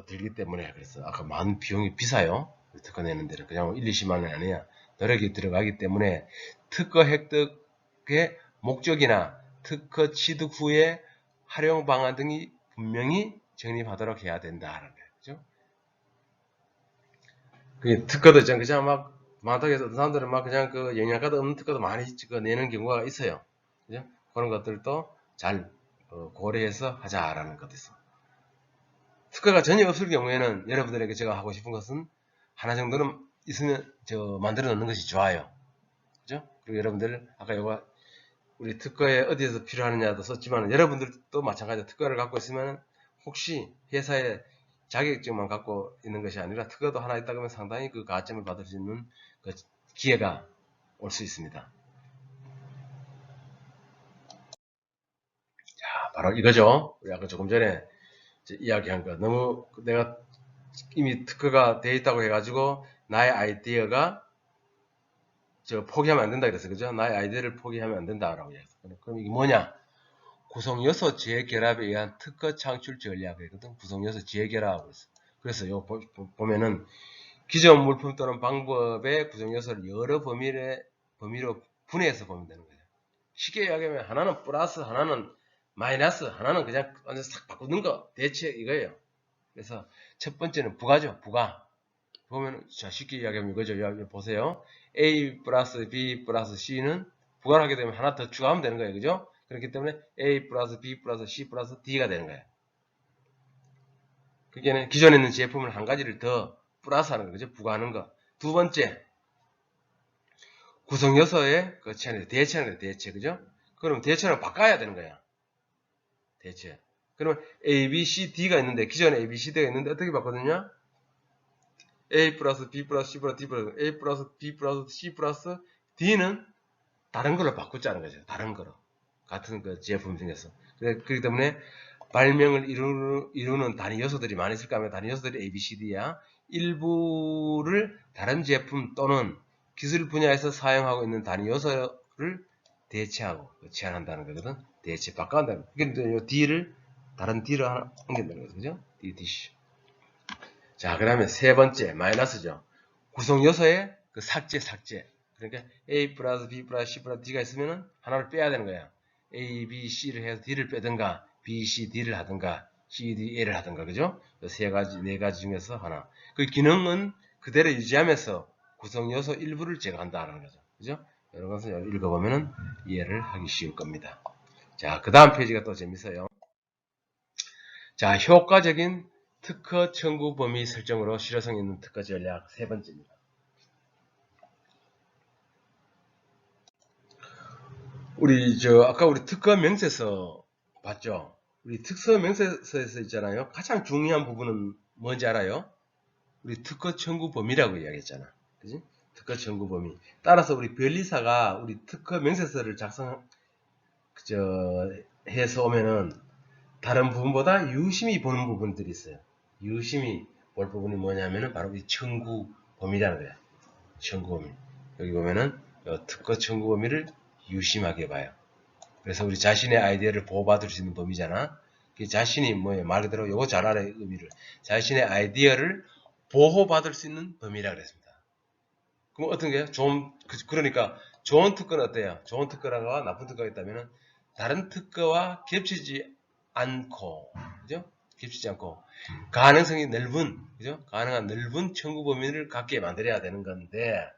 들기 때문에 그래서 아까 많은 비용이 비싸요. 특허 내는 데는 그냥 1, 20만 원이 아니야. 노력이 들어가기 때문에 특허 획득의 목적이나 특허 취득 후에 활용 방안 등이 분명히 정립하도록 해야 된다는 거예요. 그죠? 그 특허도 있잖아요. 그냥 막 많다고 해서 어떤 사람들은 막 그냥 그 영양가도 없는 특허도 많이 내는 경우가 있어요. 그죠? 그런 것들도 잘 고려해서 하자라는 것도 있어. 특허가 전혀 없을 경우에는 여러분들에게 제가 하고 싶은 것은 하나 정도는 있으면 만들어 놓는 것이 좋아요. 그죠? 그리고 여러분들 아까 요거 우리 특허에 어디에서 필요하느냐도 썼지만 여러분들도 마찬가지로 특허를 갖고 있으면 혹시 회사에 자격증만 갖고 있는 것이 아니라 특허도 하나 있다 그러면 상당히 그 가점을 받을 수 있는 그 기회가 올 수 있습니다. 자, 바로 이거죠. 우리 아까 조금 전에 이야기한 거. 너무 내가 이미 특허가 돼 있다고 해가지고 나의 아이디어가 포기하면 안 된다 그랬어요. 그죠? 나의 아이디어를 포기하면 안 된다라고 얘기했어요. 그럼 이게 뭐냐? 구성 요소 재결합에 의한 특허 창출 전략이거든. 구성 요소 재결합하고 있어. 그래서 요 보면은 기존 물품 또는 방법의 구성 요소를 여러 범위로 분해해서 보면 되는 거예요. 쉽게 이야기하면 하나는 플러스, 하나는 마이너스, 하나는 그냥 완전 싹 바꾸는 거 대체 이거예요. 그래서 첫 번째는 부가죠. 부가. 보면 자 쉽게 이야기하면 이거죠. 여기 보세요. A 플러스 B 플러스 C는 부가를 하게 되면 하나 더 추가하면 되는 거예요. 그죠? 그렇기 때문에 A 플러스 B 플러스 C 플러스 D가 되는 거예요. 그게는 기존에 있는 제품을 한 가지를 더 플러스하는 거죠. 부가하는 거. 두 번째, 구성 요소의 대체하는 거예요. 대체. 그죠? 그럼 대체를 바꿔야 되는 거야. 대체. 그러면 A, B, C, D가 있는데 기존에 A, B, C, D가 있는데 어떻게 바꾸느냐? A 플러스 B 플러스 C 플러스 D 플러스 A 플러스 B 플러스 C 플러스 D는 다른 걸로 바꾸자는 거죠. 다른 거로. 같은 그 제품 중에서. 그렇기 때문에 발명을 이루는 단위 요소들이 많이 있을까 하면 단위 요소들이 A, B, C, D야. 일부를 다른 제품 또는 기술 분야에서 사용하고 있는 단위 요소를 대체하고 제한한다는 거거든. 대체 바꿔한다는 거. 그러니까 D를 다른 D를 하나 옮긴다는 거죠. 그죠? D, D, C. 자, 그러면 세 번째 마이너스죠. 구성 요소의 그 삭제. 그러니까 A 플러스 B 플러스 C 플러스 D가 있으면은 하나를 빼야 되는 거야. A, B, C를 해서 D를 빼든가 B, C, D를 하든가 C, D, A를 하든가 그죠? 세 가지, 네 가지 중에서 하나. 그 기능은 그대로 유지하면서 구성 요소 일부를 제거한다는 거죠. 그죠? 이런 것을 읽어보면은 이해를 하기 쉬울 겁니다. 자, 그 다음 페이지가 또 재밌어요. 자, 효과적인 특허 청구 범위 설정으로 실효성 있는 특허 전략 세 번째입니다. 아까 우리 특허 명세서 봤죠? 우리 특허 명세서에서 있잖아요. 가장 중요한 부분은 뭔지 알아요? 우리 특허 청구 범위라고 이야기했잖아. 그지? 특허 청구 범위. 따라서 우리 변리사가 우리 특허 명세서를 해서 오면은 다른 부분보다 유심히 보는 부분들이 있어요. 유심히 볼 부분이 뭐냐면은 바로 이 청구 범위라는 거야. 청구 범위. 여기 보면은 특허 청구 범위를 유심하게 봐요. 그래서 우리 자신의 아이디어를 보호받을 수 있는 범위잖아. 자신이 뭐예요? 말 그대로 요거 잘 알아요. 의미를. 자신의 아이디어를 보호받을 수 있는 범위라 그랬습니다. 그럼 어떤 게요? 그러니까 좋은 특허는 어때요? 좋은 특허랑 나쁜 특허가 있다면은 다른 특허와 겹치지 않고, 그죠? 겹치지 않고 가능성이 넓은, 그죠? 가능한 넓은 청구 범위를 갖게 만들어야 되는 건데,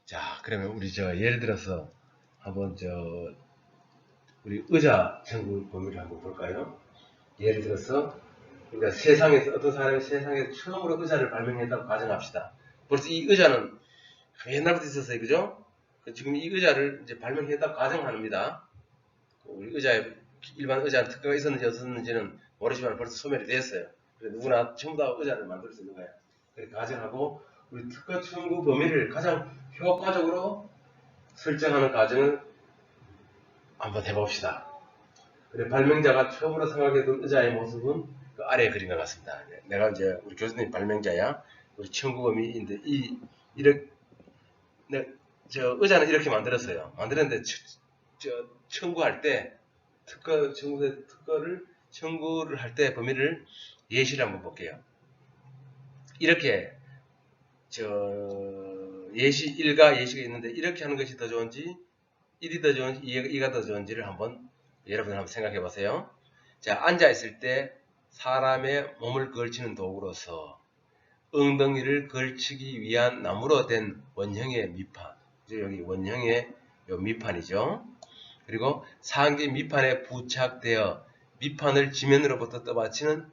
자, 그러면 우리 예를 들어서 한번 우리 의자 청구 범위를 한번 볼까요? 예를 들어서 그러니까 세상에서 어떤 사람이 세상에서 처음으로 의자를 발명했다고 가정합시다. 벌써 이 의자는 옛날부터 있었어요, 그죠? 지금 이 의자를 이제 발명했다고 가정합니다. 우리 의자에 일반 의자 특허가 있었는지 없었는지는 모르지만 벌써 소멸이 됐어요. 그래서 누구나 전부 다 의자를 만들 수 있는 거예요. 그렇게 가정하고 우리 특허 청구 범위를 가장 효과적으로 설정하는 과정을 한번 해봅시다. 그래, 발명자가 처음으로 생각했던 의자의 모습은 그 아래에 그린 것 같습니다. 내가 이제 우리 교수님 발명자야. 우리 청구 범위인데 의자는 이렇게 만들었어요. 만들었는데 청구할 때 청구를 할 때 범위를 예시를 한번 볼게요. 이렇게 예시 1과 예시가 있는데 이렇게 하는 것이 더 좋은지 1이 더 좋은지 2가 더 좋은지를 여러분 한번 생각해 보세요. 자, 앉아 있을 때 사람의 몸을 걸치는 도구로서 엉덩이를 걸치기 위한 나무로 된 원형의 밑판. 여기 원형의 요 밑판이죠. 그리고 상기 밑판에 부착되어 밑판을 지면으로부터 떠받치는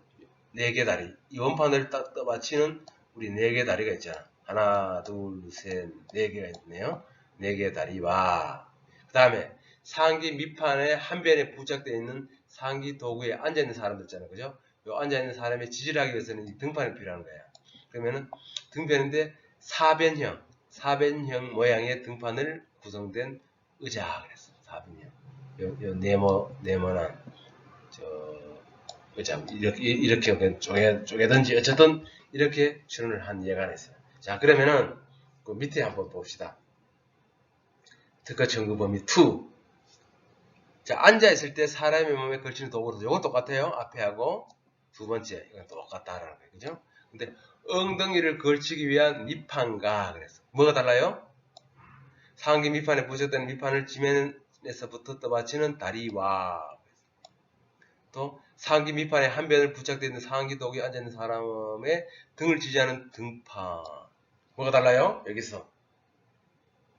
4개 다리. 이 원판을 떠받치는 우리 4개 다리가 있잖아. 하나, 둘, 셋, 4개가 있네요. 4개의 다리와 그 다음에 상기 밑판의 한 변에 부착되어 있는 상기 도구에 앉아있는 사람들 있잖아요. 그죠? 요 앉아있는 사람의 지지를 하기 위해서는 이 등판이 필요한 거예요. 그러면은 등변인데 사변형 모양의 등판을 구성된 의자 그랬어. 사변형. 요 네모난 의자 이렇게 쪼개든지 어쨌든 이렇게 출연을 한 예가 있어요. 자, 그러면은 그 밑에 한번 봅시다. 특허 청구 범위 2. 자, 앉아있을 때 사람의 몸에 걸치는 도구로서 이건 똑같아요. 앞에 하고 두 번째 이건 똑같다라는 거예요. 그죠? 근데 엉덩이를 걸치기 위한 밑판과 그래서 뭐가 달라요? 상기 밑판에 부착된 밑판을 지면에서부터 떠받치는 다리와 또 상기 밑판에 한 변을 부착되어 있는 상기 도구에 앉아있는 사람의 등을 지지하는 등판. 뭐가 달라요? 여기서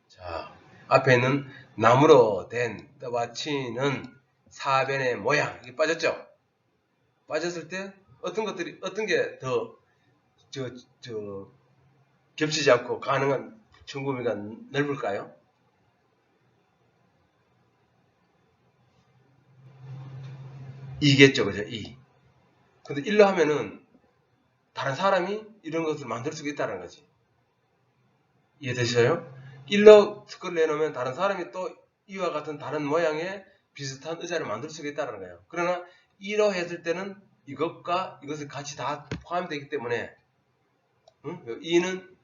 자, 앞에 있는 나무로 된 떠받치는 사변의 모양 이게 빠졌죠? 빠졌을 때 어떤 게 더 겹치지 않고 가능한 청구 범위가 넓을까요? 이겠죠, 그죠? 이. 근데 일로 하면은 다른 사람이 이런 것을 만들 수가 있다는 거지. 이해되셔요? 일로 특허를 내놓으면 다른 사람이 또 이와 같은 다른 모양의 비슷한 의자를 만들 수가 있다는 거예요. 그러나 1로 했을 때는 이것과 이것을 같이 다 포함되기 때문에 2는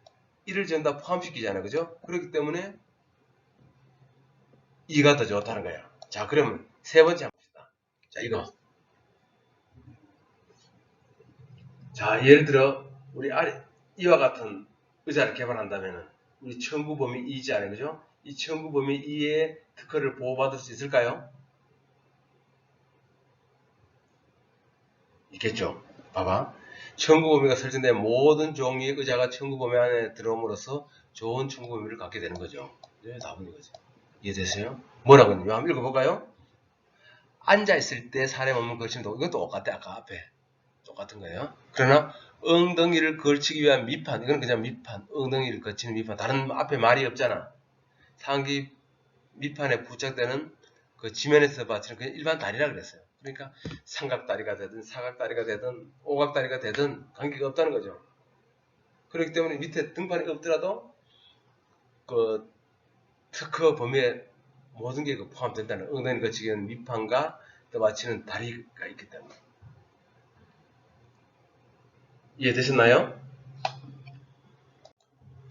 1을 전부 다 포함시키잖아요. 그죠? 그렇기 때문에 2가 더 좋다는 거예요. 자, 그러면 세 번째 한번 봅시다. 자, 이거. 자, 예를 들어 우리 이와 같은 의자를 개발한다면 우리 청구 범위 2잖아요. 그죠? 이 청구 범위 2의 특허를 보호받을 수 있을까요? 있겠죠. 봐봐. 청구 범위가 설정된 모든 종류의 의자가 청구 범위 안에 들어옴으로써 좋은 청구 범위를 갖게 되는 거죠. 네, 답은 이거죠. 이해되세요? 뭐라고 했는지 한번 읽어볼까요? 앉아있을 때 사람 몸을 걸치는 도구. 이건 똑같아. 아까 앞에. 똑같은 거예요. 그러나 엉덩이를 걸치기 위한 밑판. 이건 그냥 밑판. 엉덩이를 걸치는 밑판. 다른 앞에 말이 없잖아. 상기 밑판에 부착되는 그 지면에서 받치는 그냥 일반 다리라 그랬어요. 그러니까 삼각다리가 되든 사각다리가 되든 오각다리가 되든 관계가 없다는 거죠. 그렇기 때문에 밑에 등판이 없더라도 그 특허 범위에 모든 게 포함된다는 엉덩이 거치기 위한 밑판과 떠받치는 다리가 있기 때문에. 이해되셨나요?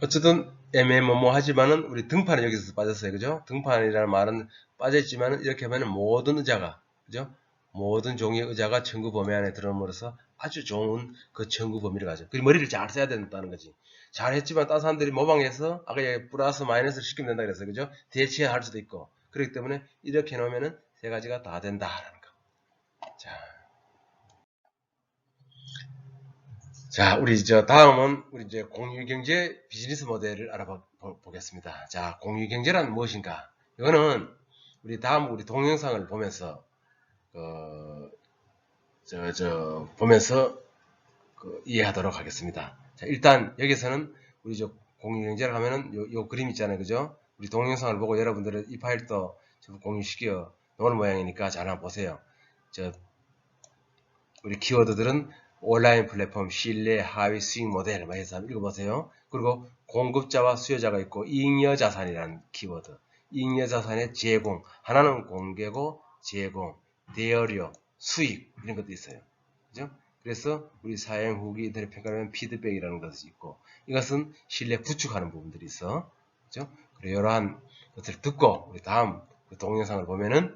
어쨌든 애매모호하지만은 우리 등판은 여기서 빠졌어요. 그죠? 등판이라는 말은 빠져있지만은 이렇게 하면은 모든 의자가, 그죠? 모든 종류의 의자가 청구 범위 안에 들어옴으로써 아주 좋은 그 청구 범위를 가져. 그 머리를 잘 써야 된다는 거지. 잘 했지만 다른 사람들이 모방해서 아까 플러스 마이너스를 시키면 된다 그랬어요. 그죠? 대체할 수도 있고. 그렇기 때문에 이렇게 해놓으면은 세 가지가 다 된다라는 거. 자. 자, 우리 다음은 우리 이제 공유경제 비즈니스 모델을 알아보겠습니다. 자, 공유경제란 무엇인가? 이거는 우리 동영상을 보면서 보면서 이해하도록 하겠습니다. 자, 일단 여기서는 우리 공유경제를 하면은 요 그림 있잖아요, 그죠? 우리 동영상을 보고 여러분들은 이 파일도 공유시켜 놓은 모양이니까 잘 한번 보세요. 우리 키워드들은 온라인 플랫폼, 신뢰, 하위, 수익 모델 해서 한번 읽어보세요. 그리고 공급자와 수요자가 있고 잉여 자산이라는 키워드. 잉여 자산의 제공, 하나는 공개고 제공, 대여료, 수익 이런 것도 있어요. 그죠? 그래서 우리 사용 후기 인터넷 평가는 피드백이라는 것이 있고, 이것은 신뢰 구축하는 부분들이 있어. 그죠? 그리고 이러한 것들을 듣고 우리 다음 동영상을 보면은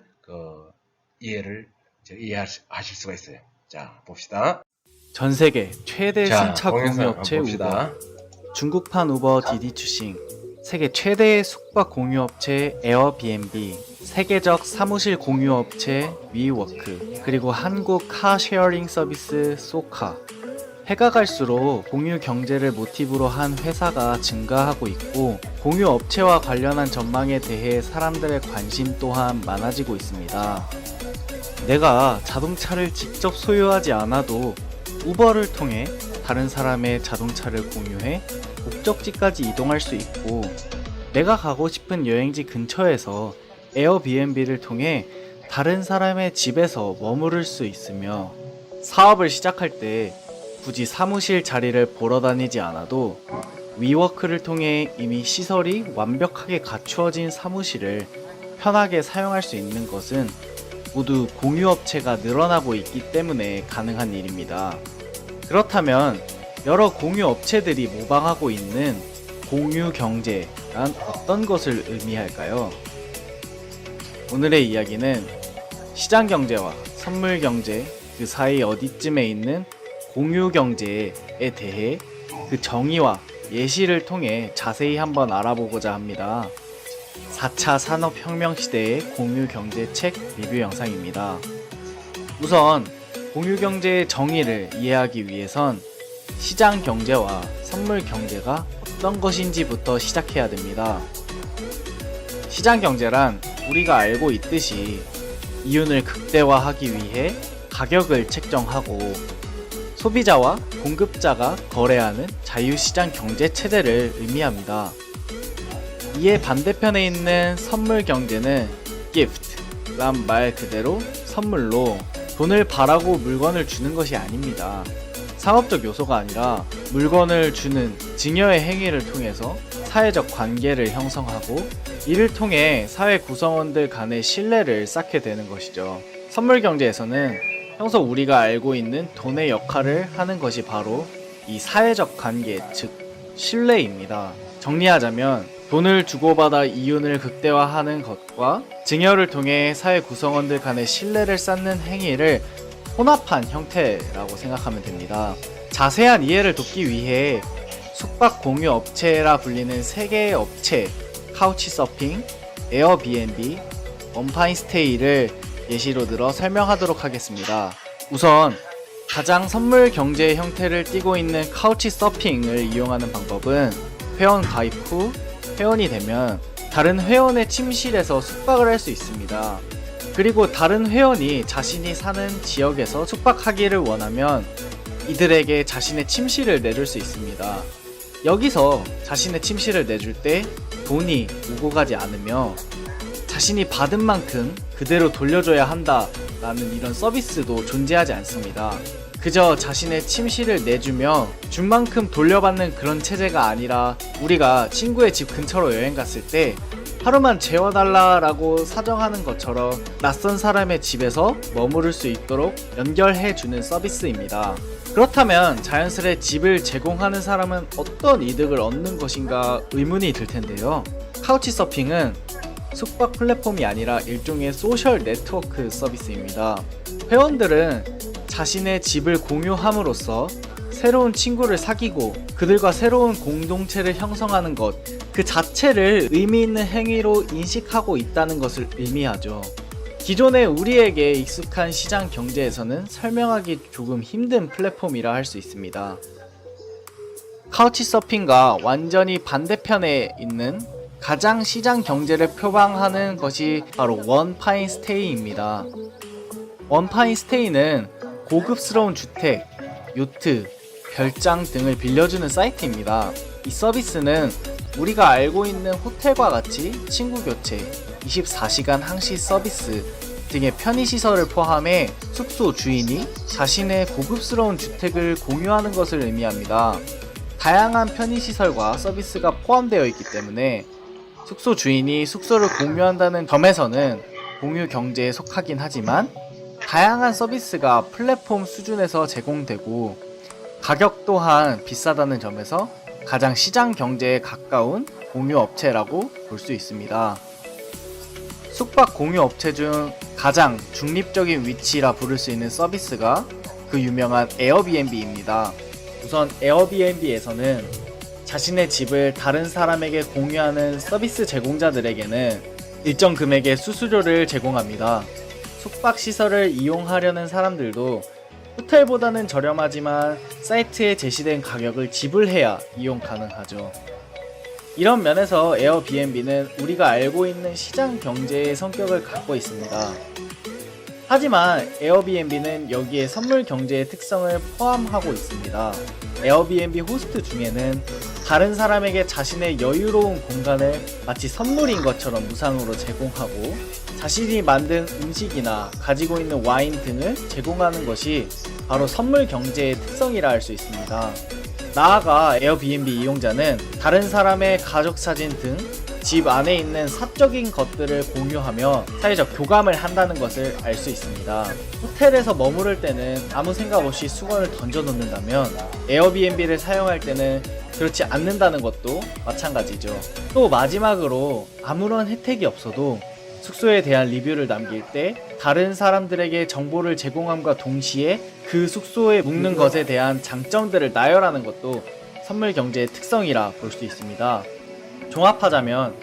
이해하실 수가 있어요. 자, 봅시다. 전 세계 최대 자, 승차 동영상 공유업체 한번 봅시다. 우버, 중국판 우버 디디 추싱, 세계 최대의 숙박 공유업체 에어비앤비, 세계적 사무실 공유업체 위워크, 그리고 한국 카쉐어링 서비스 소카. 해가 갈수록 공유 경제를 모티브로 한 회사가 증가하고 있고, 공유 업체와 관련한 전망에 대해 사람들의 관심 또한 많아지고 있습니다. 내가 자동차를 직접 소유하지 않아도 우버를 통해 다른 사람의 자동차를 공유해 목적지까지 이동할 수 있고, 내가 가고 싶은 여행지 근처에서 에어비앤비를 통해 다른 사람의 집에서 머무를 수 있으며, 사업을 시작할 때 굳이 사무실 자리를 보러 다니지 않아도 위워크를 통해 이미 시설이 완벽하게 갖추어진 사무실을 편하게 사용할 수 있는 것은 모두 공유업체가 늘어나고 있기 때문에 가능한 일입니다. 그렇다면 여러 공유업체들이 모방하고 있는 공유경제란 어떤 것을 의미할까요? 오늘의 이야기는 시장경제와 선물경제 그 사이 어디쯤에 있는 공유경제에 대해 그 정의와 예시를 통해 자세히 한번 알아보고자 합니다. 4차 산업혁명 시대의 공유경제 책 리뷰 영상입니다. 우선 공유경제의 정의를 이해하기 위해선 시장경제와 선물경제가 어떤 것인지부터 시작해야 됩니다. 시장경제란 우리가 알고 있듯이 이윤을 극대화하기 위해 가격을 책정하고 소비자와 공급자가 거래하는 자유시장 경제 체제를 의미합니다. 이에 반대편에 있는 선물 경제는 gift란 말 그대로 선물로 돈을 바라고 물건을 주는 것이 아닙니다. 상업적 요소가 아니라 물건을 주는 증여의 행위를 통해서 사회적 관계를 형성하고, 이를 통해 사회 구성원들 간의 신뢰를 쌓게 되는 것이죠. 선물 경제에서는 평소 우리가 알고 있는 돈의 역할을 하는 것이 바로 이 사회적 관계, 즉 신뢰입니다. 정리하자면 돈을 주고받아 이윤을 극대화하는 것과 증여를 통해 사회 구성원들 간의 신뢰를 쌓는 행위를 혼합한 형태라고 생각하면 됩니다. 자세한 이해를 돕기 위해 숙박 공유 업체라 불리는 3개의 업체 카우치서핑, 에어비앤비, 원파인스테이를 예시로 들어 설명하도록 하겠습니다. 우선 가장 선물 경제의 형태를 띠고 있는 카우치서핑을 이용하는 방법은 회원 가입 후 회원이 되면 다른 회원의 침실에서 숙박을 할 수 있습니다. 그리고 다른 회원이 자신이 사는 지역에서 숙박하기를 원하면 이들에게 자신의 침실을 내줄 수 있습니다. 여기서 자신의 침실을 내줄 때 돈이 오고 가지 않으며 자신이 받은 만큼 그대로 돌려줘야 한다라는 이런 서비스도 존재하지 않습니다. 그저 자신의 침실을 내주며 준 만큼 돌려받는 그런 체제가 아니라, 우리가 친구의 집 근처로 여행 갔을 때 하루만 재워달라라고 사정하는 것처럼 낯선 사람의 집에서 머무를 수 있도록 연결해주는 서비스입니다. 그렇다면 자연스레 집을 제공하는 사람은 어떤 이득을 얻는 것인가 의문이 들 텐데요. 카우치서핑은 숙박 플랫폼이 아니라 일종의 소셜 네트워크 서비스입니다. 회원들은 자신의 집을 공유함으로써 새로운 친구를 사귀고 그들과 새로운 공동체를 형성하는 것 그 자체를 의미 있는 행위로 인식하고 있다는 것을 의미하죠. 기존의 우리에게 익숙한 시장 경제에서는 설명하기 조금 힘든 플랫폼이라 할 수 있습니다. 카우치서핑과 완전히 반대편에 있는 가장 시장 경제를 표방하는 것이 바로 원파인 스테이입니다. 원파인 스테이는 고급스러운 주택, 요트, 별장 등을 빌려주는 사이트입니다. 이 서비스는 우리가 알고 있는 호텔과 같이 친구 교체, 24시간 항시 서비스 등의 편의시설을 포함해 숙소 주인이 자신의 고급스러운 주택을 공유하는 것을 의미합니다. 다양한 편의시설과 서비스가 포함되어 있기 때문에 숙소 주인이 숙소를 공유한다는 점에서는 공유 경제에 속하긴 하지만 다양한 서비스가 플랫폼 수준에서 제공되고 가격 또한 비싸다는 점에서 가장 시장 경제에 가까운 공유 업체라고 볼 수 있습니다. 숙박 공유 업체 중 가장 중립적인 위치라 부를 수 있는 서비스가 그 유명한 에어비앤비입니다. 우선 에어비앤비에서는 자신의 집을 다른 사람에게 공유하는 서비스 제공자들에게는 일정 금액의 수수료를 제공합니다. 숙박시설을 이용하려는 사람들도 호텔보다는 저렴하지만 사이트에 제시된 가격을 지불해야 이용 가능하죠. 이런 면에서 에어비앤비는 우리가 알고 있는 시장 경제의 성격을 갖고 있습니다. 하지만 에어비앤비는 여기에 선물 경제의 특성을 포함하고 있습니다. 에어비앤비 호스트 중에는 다른 사람에게 자신의 여유로운 공간을 마치 선물인 것처럼 무상으로 제공하고 자신이 만든 음식이나 가지고 있는 와인 등을 제공하는 것이 바로 선물 경제의 특성이라 할 수 있습니다. 나아가 에어비앤비 이용자는 다른 사람의 가족 사진 등 집 안에 있는 사적인 것들을 공유하며 사회적 교감을 한다는 것을 알 수 있습니다. 호텔에서 머무를 때는 아무 생각 없이 수건을 던져 놓는다면 에어비앤비를 사용할 때는 그렇지 않는다는 것도 마찬가지죠. 또 마지막으로 아무런 혜택이 없어도 숙소에 대한 리뷰를 남길 때 다른 사람들에게 정보를 제공함과 동시에 그 숙소에 묵는 것에 대한 장점들을 나열하는 것도 선물 경제의 특성이라 볼 수 있습니다. 종합하자면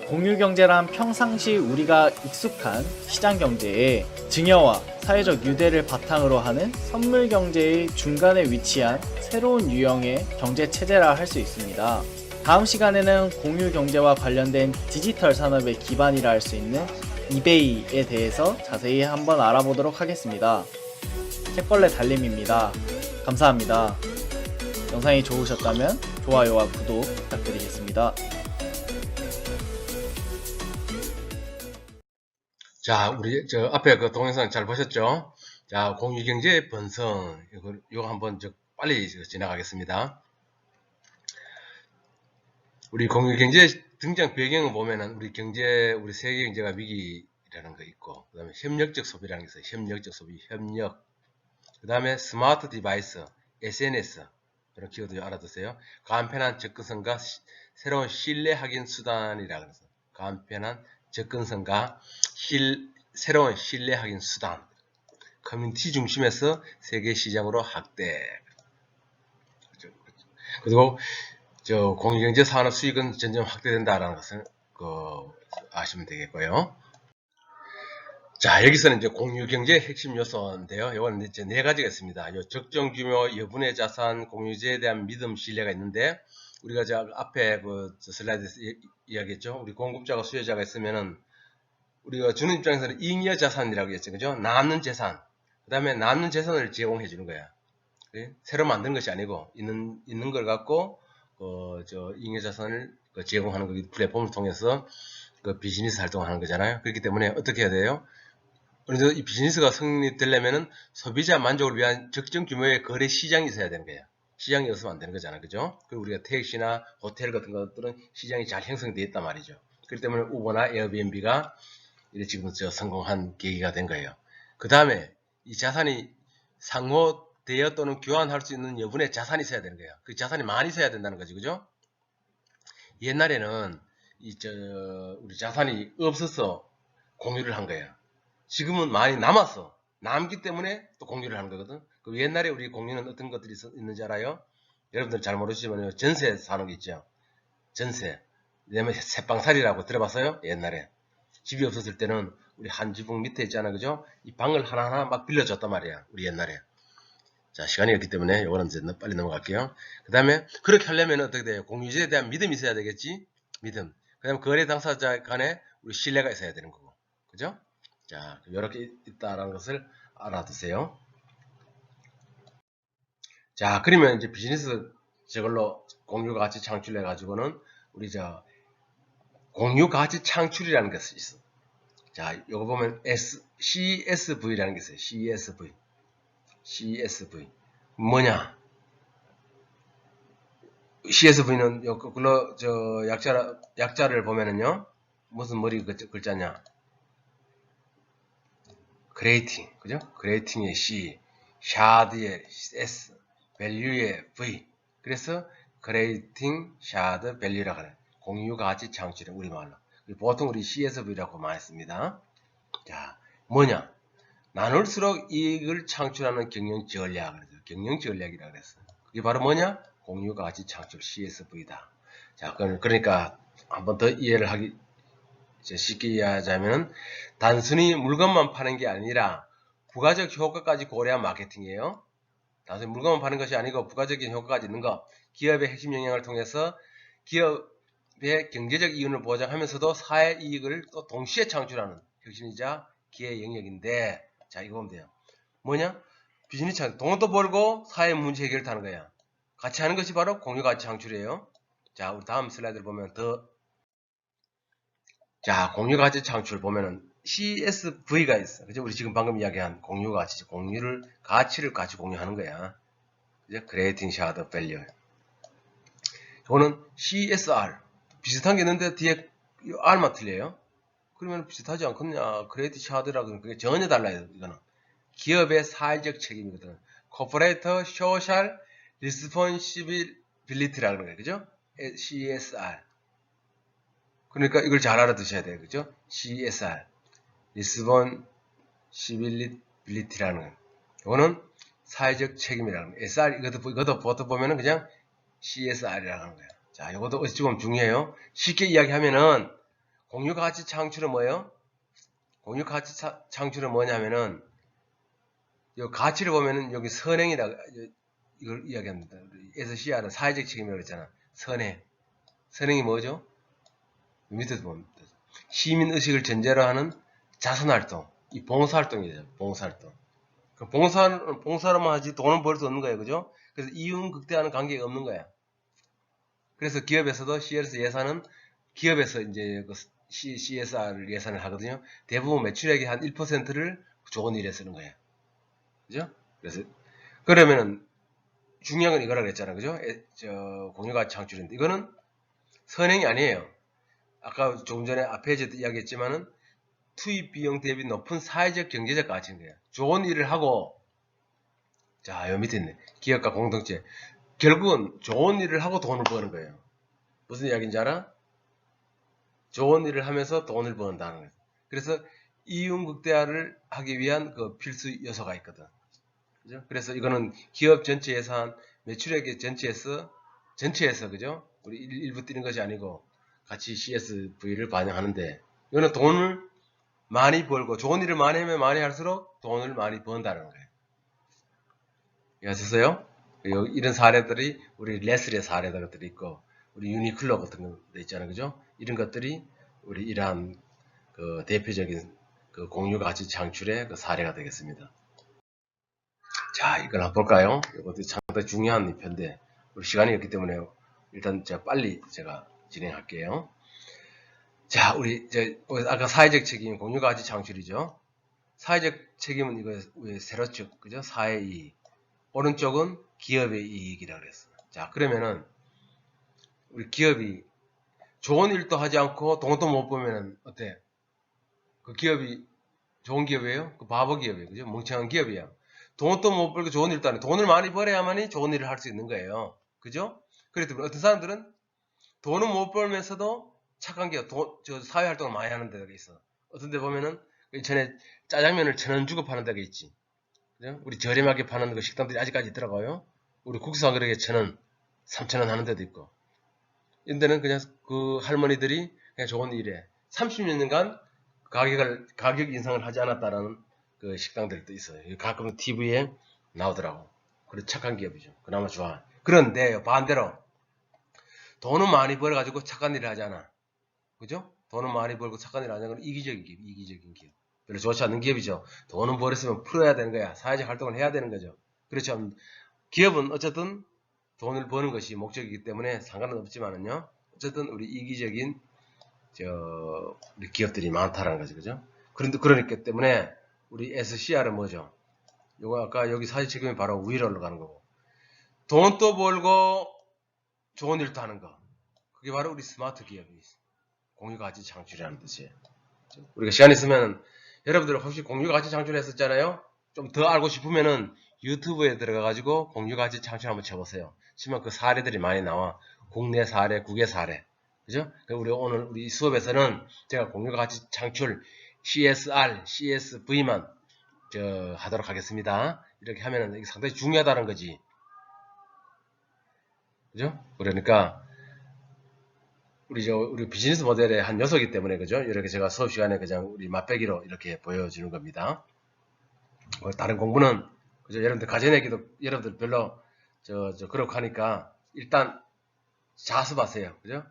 공유경제란 평상시 우리가 익숙한 시장경제에 증여와 사회적 유대를 바탕으로 하는 선물경제의 중간에 위치한 새로운 유형의 경제체제라 할 수 있습니다. 다음 시간에는 공유경제와 관련된 디지털 산업의 기반이라 할 수 있는 이베이에 대해서 자세히 한번 알아보도록 하겠습니다. 책벌레 달림입니다. 감사합니다. 영상이 좋으셨다면 좋아요와 구독 부탁드리겠습니다. 자, 우리 저 앞에 그 동영상 잘 보셨죠? 자, 공유경제의 번성 이거 한번 빨리 지나가겠습니다. 우리 공유경제 등장 배경을 보면은 우리 세계 경제가 위기라는 거 있고, 그 다음에 협력적 소비라는 게 있어요. 협력적 소비, 협력. 그 다음에 스마트 디바이스, SNS 이런 키워드 알아두세요. 간편한 접근성과 새로운 신뢰 확인 수단이라 그래서 간편한 접근성과 새로운 신뢰 확인 수단. 커뮤니티 중심에서 세계 시장으로 확대. 그리고 공유경제 산업 수익은 점점 확대된다라는 것을 아시면 되겠고요. 자, 여기서는 이제 공유경제의 핵심 요소인데요. 이거는 이제 네 가지가 있습니다. 적정 규모, 여분의 자산, 공유제에 대한 믿음, 신뢰가 있는데, 우리가 앞에 슬라이드에서 이야기했죠. 우리 공급자가 수요자가 있으면은, 우리가 주는 입장에서는 잉여 자산이라고 했죠. 그죠? 남는 재산. 그 다음에 남는 재산을 제공해 주는 거야. 새로 만든 것이 아니고, 있는 걸 갖고, 잉여 자산을 제공하는 거, 플랫폼을 통해서 비즈니스 활동을 하는 거잖아요. 그렇기 때문에 어떻게 해야 돼요? 그래서 이 비즈니스가 성립되려면은 소비자 만족을 위한 적정 규모의 거래 시장이 있어야 되는 거예요. 시장이 없으면 안 되는 거잖아요. 그죠? 그리고 우리가 택시나 호텔 같은 것들은 시장이 잘 형성되어 있단 말이죠. 그렇기 때문에 우버나 에어비앤비가 지금 성공한 계기가 된 거예요. 그 다음에 이 자산이 상호 대여 또는 교환할 수 있는 여분의 자산이 있어야 되는 거예요. 그 자산이 많이 있어야 된다는 거지. 그죠? 옛날에는 우리 자산이 없어서 공유를 한 거예요. 지금은 많이 남았어. 남기 때문에 또 공유를 하는 거거든. 그 옛날에 우리 공유는 어떤 것들이 있는지 알아요? 여러분들 잘 모르시지만 전세 사는 게 있죠. 전세. 왜냐면 새방살이라고 들어봤어요? 옛날에. 집이 없었을 때는 우리 한 지붕 밑에 있잖아. 그죠? 이 방을 하나하나 막 빌려줬단 말이야. 우리 옛날에. 자, 시간이 없기 때문에 요거는 이제 빨리 넘어갈게요. 그 다음에 그렇게 하려면 어떻게 돼요? 공유주에 대한 믿음이 있어야 되겠지? 믿음. 그 다음에 거래 당사자 간에 우리 신뢰가 있어야 되는 거고. 그죠? 자, 이렇게 있다라는 것을 알아두세요. 자, 그러면 이제 비즈니스 저걸로 공유 가치 창출해 가지고는 우리 공유 가치 창출이라는 것이 있어. 자, 요거 보면 CSV라는 게 있어요. CSV. 뭐냐? CSV는 요 거꾸로 약자를 보면은요. 무슨 머리 글자냐? 그레이팅. 그죠? 그레이팅의 C, 샤드의 S, 밸류의 V. 그래서 그레이팅 샤드 밸류라고 하는 공유 가치 창출은 우리말로. 보통 우리 CSV라고 많이 씁니다. 자, 뭐냐? 나눌수록 이익을 창출하는 경영 전략. 경영 전략이라고 그랬어요. 그게 바로 뭐냐? 공유 가치 창출 CSV다. 자, 그러니까 한번 더 이해를 하기 쉽게 이해하자면 단순히 물건만 파는 게 아니라 부가적 효과까지 고려한 마케팅이에요. 단순히 물건만 파는 것이 아니고 부가적인 효과까지 있는 것. 기업의 핵심 역량을 통해서 기업의 경제적 이윤을 보장하면서도 사회 이익을 또 동시에 창출하는 혁신이자 기회 영역인데, 자, 이거 보면 돼요. 뭐냐? 비즈니스 창출. 돈도 벌고 사회 문제 해결을 하는 거야. 같이 하는 것이 바로 공유 가치 창출이에요. 자, 우리 다음 슬라이드를 보면 자, 공유 가치 창출 보면은 CSV가 있어. 그죠? 우리 지금 방금 이야기한 공유 가치, 가치를 같이 공유하는 거야. 그죠? Creating Shared Value. 이거는 CSR. 비슷한 게 있는데 뒤에 R만 틀려요. 그러면 비슷하지 않겠냐? Creating Shared라고 그게 전혀 달라요. 이거는 기업의 사회적 책임이거든. Corporate Social Responsibility라고 하는 거예요. 그죠? CSR. 그러니까 이걸 잘 알아두셔야 돼요. 그죠? CSR. Responsibility라는 거예요. 이거는 사회적 책임이라는 거예요. SR, 이것도 보통 보면은 그냥 CSR이라고 하는 거예요. 자, 이것도 어찌 보면 중요해요. 쉽게 이야기하면은, 공유 가치 창출은 뭐예요? 공유 가치 창출은 뭐냐면은, 이 가치를 보면은 여기 선행이다. 이걸 이야기합니다. 그래서 CR은 사회적 책임이라고 그랬잖아. 선행이 뭐죠? 밑에서 보면 시민의식을 전제로 하는 자선활동, 이 봉사활동이죠. 봉사활동. 봉사로만 하지 돈은 벌 수 없는 거예요. 그죠? 그래서 이윤 극대화하는 관계가 없는 거야. 그래서 기업에서도 CSR 예산은 기업에서 이제 그 CSR 예산을 하거든요. 대부분 매출액의 한 1%를 좋은 일에 쓰는 거예요. 그죠? 그래서 그러면은 중요한 건 이거라고 했잖아. 그죠? 공유가치 창출인데 이거는 선행이 아니에요. 아까 조금 전에 앞에 이야기했지만은 투입 비용 대비 높은 사회적 경제적 가치인 거야. 좋은 일을 하고, 자, 여기 밑에 있네. 기업과 공동체. 결국은 좋은 일을 하고 돈을 버는 거예요. 무슨 이야기인지 알아? 좋은 일을 하면서 돈을 번다는 거예요. 그래서 이윤 극대화를 하기 위한 그 필수 요소가 있거든. 그죠? 그래서 이거는 기업 전체 예산, 매출액의 전체에서, 그죠? 우리 일부 뛰는 것이 아니고, 같이 CSV를 반영하는데, 이거는 돈을 많이 벌고, 좋은 일을 많이 하면 많이 할수록 돈을 많이 번다는 거예요. 이해하셨어요? 이런 사례들이, 우리 레슬의 사례들이 있고, 우리 유니클로 같은 것도 있잖아요. 그죠? 이런 것들이 우리 이러한 그 대표적인 그 공유 가치 창출의 그 사례가 되겠습니다. 자, 이걸 한번 볼까요? 이것도 상당히 중요한 편인데, 우리 시간이 없기 때문에 일단 빨리 제가 진행할게요. 자, 우리 아까 사회적 책임, 공유 가치 창출이죠. 사회적 책임은 이거 세로축, 그죠? 사회 이익. 오른쪽은 기업의 이익이라고 그랬어요. 자, 그러면은 우리 기업이 좋은 일도 하지 않고 돈도 못 벌면은 어때? 그 기업이 좋은 기업이에요? 그 바보 기업이에요. 그죠? 멍청한 기업이야. 돈도 못 벌고 좋은 일도 안 해. 돈을 많이 벌어야만이 좋은 일을 할 수 있는 거예요. 그죠? 그래도 어떤 사람들은 돈은 못 벌면서도 착한 기업, 사회 활동을 많이 하는 데가 있어. 어떤 데 보면은 전에 짜장면을 1,000원 주고 파는 데가 있지. 그죠? 우리 저렴하게 파는 그 식당들이 아직까지 있더라고요. 우리 국수가 그렇게 1,000원, 3,000원 하는 데도 있고. 이런 데는 그냥 그 할머니들이 그냥 좋은 일에 30년간 가격 인상을 하지 않았다라는 그 식당들도 있어요. 가끔 TV에 나오더라고. 그래 착한 기업이죠. 그나마 좋아. 그런데 반대로 돈은 많이 벌어가지고 착한 일을 하지 않아. 그죠? 돈은 많이 벌고 착한 일을 하지 않아. 이기적인 기업, 이기적인 기업. 별로 좋지 않는 기업이죠. 돈은 벌었으면 풀어야 되는 거야. 사회적 활동을 해야 되는 거죠. 그렇죠. 기업은 어쨌든 돈을 버는 것이 목적이기 때문에 상관은 없지만은요. 어쨌든 우리 이기적인 우리 기업들이 많다라는 거죠. 그죠? 그러니까 때문에 우리 SCR은 뭐죠? 요거 아까 여기 사진 찍으면 바로 위로 올라가는 거고. 돈도 벌고 좋은 일도 하는 거. 그게 바로 우리 스마트 기업이 공유가치 창출이라는 뜻이에요. 우리가 시간 있으면 여러분들 혹시 공유가치 창출했었잖아요. 좀 더 알고 싶으면은 유튜브에 들어가가지고 공유가치 창출 한번 쳐보세요. 치면 그 사례들이 많이 나와. 국내 사례, 국외 사례. 그죠? 우리 오늘 우리 수업에서는 제가 공유가치 창출 CSR, CSV만 하도록 하겠습니다. 이렇게 하면은 이게 상당히 중요하다는 거지. 그죠? 그러니까 우리 비즈니스 모델의 한 요소이기 때문에 그죠? 이렇게 제가 수업 시간에 그냥 우리 맛배기로 이렇게 보여주는 겁니다. 다른 공부는 그죠? 여러분들 가져내기도 여러분들 별로 그렇고 하니까 일단 자습하세요. 그죠?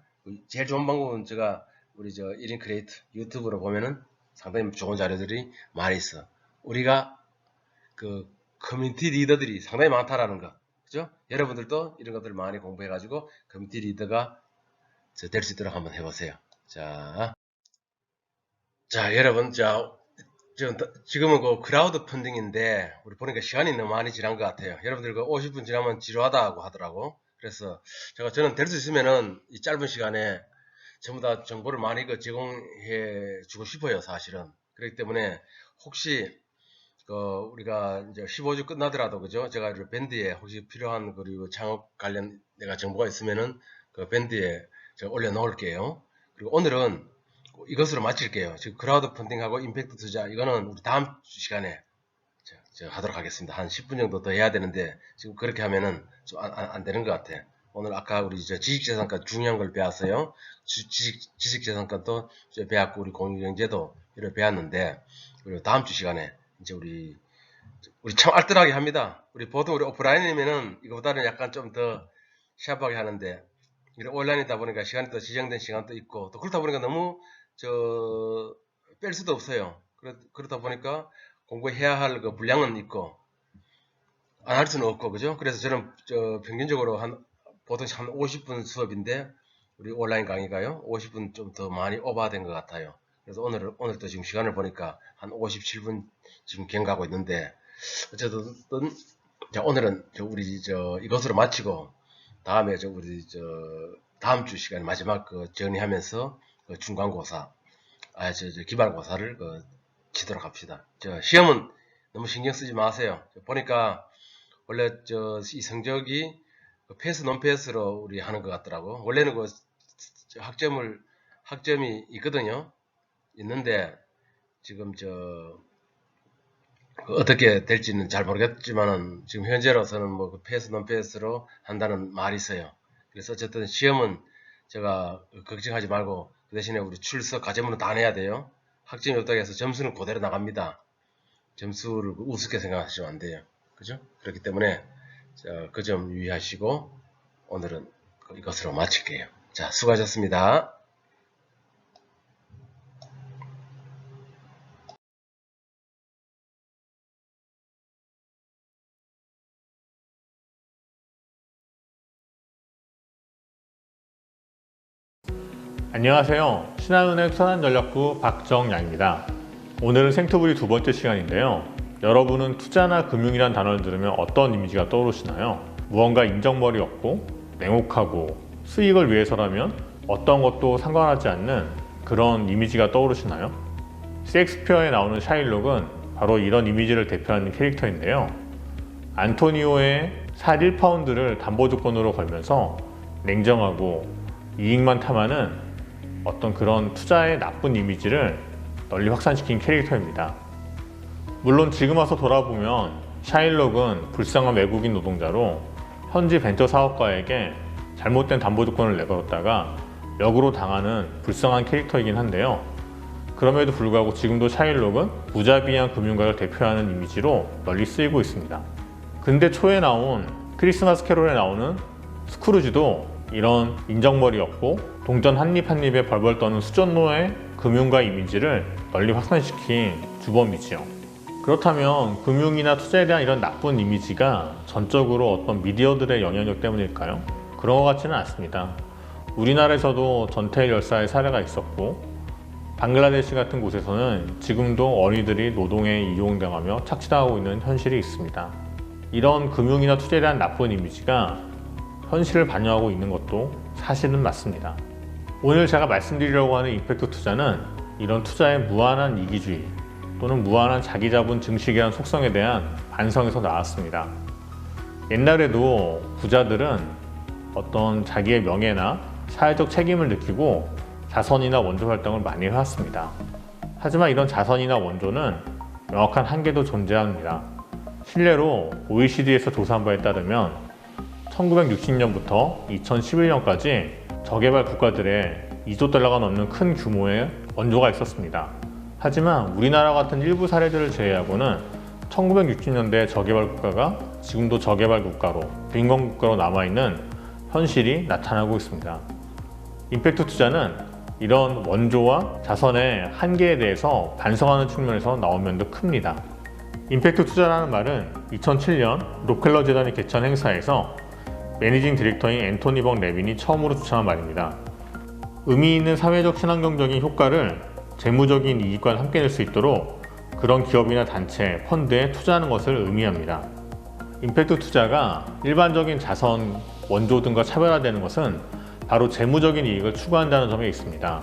제일 좋은 방법은 제가 우리 1인 크리에이터 유튜브로 보면은 상당히 좋은 자료들이 많이 있어. 우리가 그 커뮤니티 리더들이 상당히 많다라는 거. 그죠? 여러분들도 이런 것들 많이 공부해가지고 커뮤니티 리더가 될 수 있도록 한번 해보세요. 자, 여러분, 지금은 그 크라우드 펀딩인데, 우리 보니까 시간이 너무 많이 지난 것 같아요. 여러분들 그 50분 지나면 지루하다고 하더라고. 그래서 저는 될 수 있으면은 이 짧은 시간에 전부 다 정보를 많이 제공해 주고 싶어요, 사실은. 그렇기 때문에 혹시 우리가 이제 15주 끝나더라도 그죠? 제가 밴드에 혹시 필요한 그리고 창업 관련 내가 정보가 있으면은 그 밴드에 제가 올려놓을게요. 그리고 오늘은 이것으로 마칠게요. 지금 크라우드 펀딩하고 임팩트 투자 이거는 우리 다음 시간에 하도록 하겠습니다. 한 10분 정도 더 해야 되는데 지금 그렇게 하면은 좀 안 되는 것 같아. 오늘 아까 우리 지식재산권 중요한 걸 배웠어요. 지식재산권도 배웠고 우리 공유경제도 이렇게 배웠는데 그리고 다음 주 시간에 이제 우리 참 알뜰하게 합니다. 보통 우리 오프라인이면은 이거보다는 약간 좀 더 샤프하게 하는데 온라인이다 보니까 시간이 또 지정된 시간도 있고 또 그렇다 보니까 너무 뺄 수도 없어요. 그렇다 보니까 공부해야 할 그 분량은 있고 안 할 수는 없고 그죠? 그래서 저는 평균적으로 보통 한 50분 수업인데 우리 온라인 강의가요 50분 좀 더 많이 오버된 것 같아요. 그래서 오늘도 지금 시간을 보니까 한 57분 지금 경과하고 있는데 어쨌든 자 오늘은 우리 이것으로 마치고 다음에 우리 다음 주 시간에 마지막 정리하면서 중간고사 기말고사를 치도록 합시다. 시험은 너무 신경 쓰지 마세요. 보니까 원래 이 성적이 패스 논패스로 우리 하는 것 같더라고. 원래는 학점이 있거든요. 있는데 지금 어떻게 될지는 잘 모르겠지만은 지금 현재로서는 뭐 패스 논패스로 한다는 말이 있어요. 그래서 어쨌든 시험은 제가 걱정하지 말고 그 대신에 우리 출석 과제문은 다 내야 돼요. 학점이 없다고 해서 점수는 그대로 나갑니다. 점수를 우습게 생각하시면 안 돼요. 그죠? 그렇기 때문에 그 점 유의하시고 오늘은 이것으로 마칠게요. 자, 수고하셨습니다. 안녕하세요. 신한은행 선한전략부 박정양입니다. 오늘은 생투브리 두 번째 시간인데요. 여러분은 투자나 금융이란 단어를 들으면 어떤 이미지가 떠오르시나요? 무언가 인정머리 없고 냉혹하고 수익을 위해서라면 어떤 것도 상관하지 않는 그런 이미지가 떠오르시나요? 셰익스피어에 나오는 샤일록은 바로 이런 이미지를 대표하는 캐릭터인데요. 안토니오의 살 1파운드를 담보조건으로 걸면서 냉정하고 이익만 탐하는 어떤 그런 투자의 나쁜 이미지를 널리 확산시킨 캐릭터입니다. 물론 지금 와서 돌아보면 샤일록은 불쌍한 외국인 노동자로 현지 벤처 사업가에게 잘못된 담보조건을 내걸었다가 역으로 당하는 불쌍한 캐릭터이긴 한데요. 그럼에도 불구하고 지금도 샤일록은 무자비한 금융가를 대표하는 이미지로 널리 쓰이고 있습니다. 근대 초에 나온 크리스마스 캐롤에 나오는 스크루지도 이런 인정머리였고 동전 한입 한입에 벌벌 떠는 수전노의 금융가 이미지를 널리 확산시킨 주범이지요. 그렇다면 금융이나 투자에 대한 이런 나쁜 이미지가 전적으로 어떤 미디어들의 영향력 때문일까요? 그런 것 같지는 않습니다. 우리나라에서도 전태일 열사의 사례가 있었고 방글라데시 같은 곳에서는 지금도 어린이들이 노동에 이용당하며 착취당하고 있는 현실이 있습니다. 이런 금융이나 투자에 대한 나쁜 이미지가 현실을 반영하고 있는 것도 사실은 맞습니다. 오늘 제가 말씀드리려고 하는 임팩트 투자는 이런 투자의 무한한 이기주의 또는 무한한 자기자본 증식이라는 속성에 대한 반성에서 나왔습니다. 옛날에도 부자들은 어떤 자기의 명예나 사회적 책임을 느끼고 자선이나 원조 활동을 많이 해왔습니다. 하지만 이런 자선이나 원조는 명확한 한계도 존재합니다. 실례로 OECD에서 조사한 바에 따르면 1960년부터 2011년까지 저개발 국가들의 2조 달러가 넘는 큰 규모의 원조가 있었습니다. 하지만 우리나라 같은 일부 사례들을 제외하고는 1960년대 저개발 국가가 지금도 저개발 국가로, 빈곤 국가로 남아있는 현실이 나타나고 있습니다. 임팩트 투자는 이런 원조와 자선의 한계에 대해서 반성하는 측면에서 나온 면도 큽니다. 임팩트 투자라는 말은 2007년 록펠러 재단이 개최한 행사에서 매니징 디렉터인 앤토니 벅 레빈이 처음으로 주창한 말입니다. 의미 있는 사회적 친환경적인 효과를 재무적인 이익과 함께 낼 수 있도록 그런 기업이나 단체, 펀드에 투자하는 것을 의미합니다. 임팩트 투자가 일반적인 자선, 원조 등과 차별화되는 것은 바로 재무적인 이익을 추구한다는 점에 있습니다.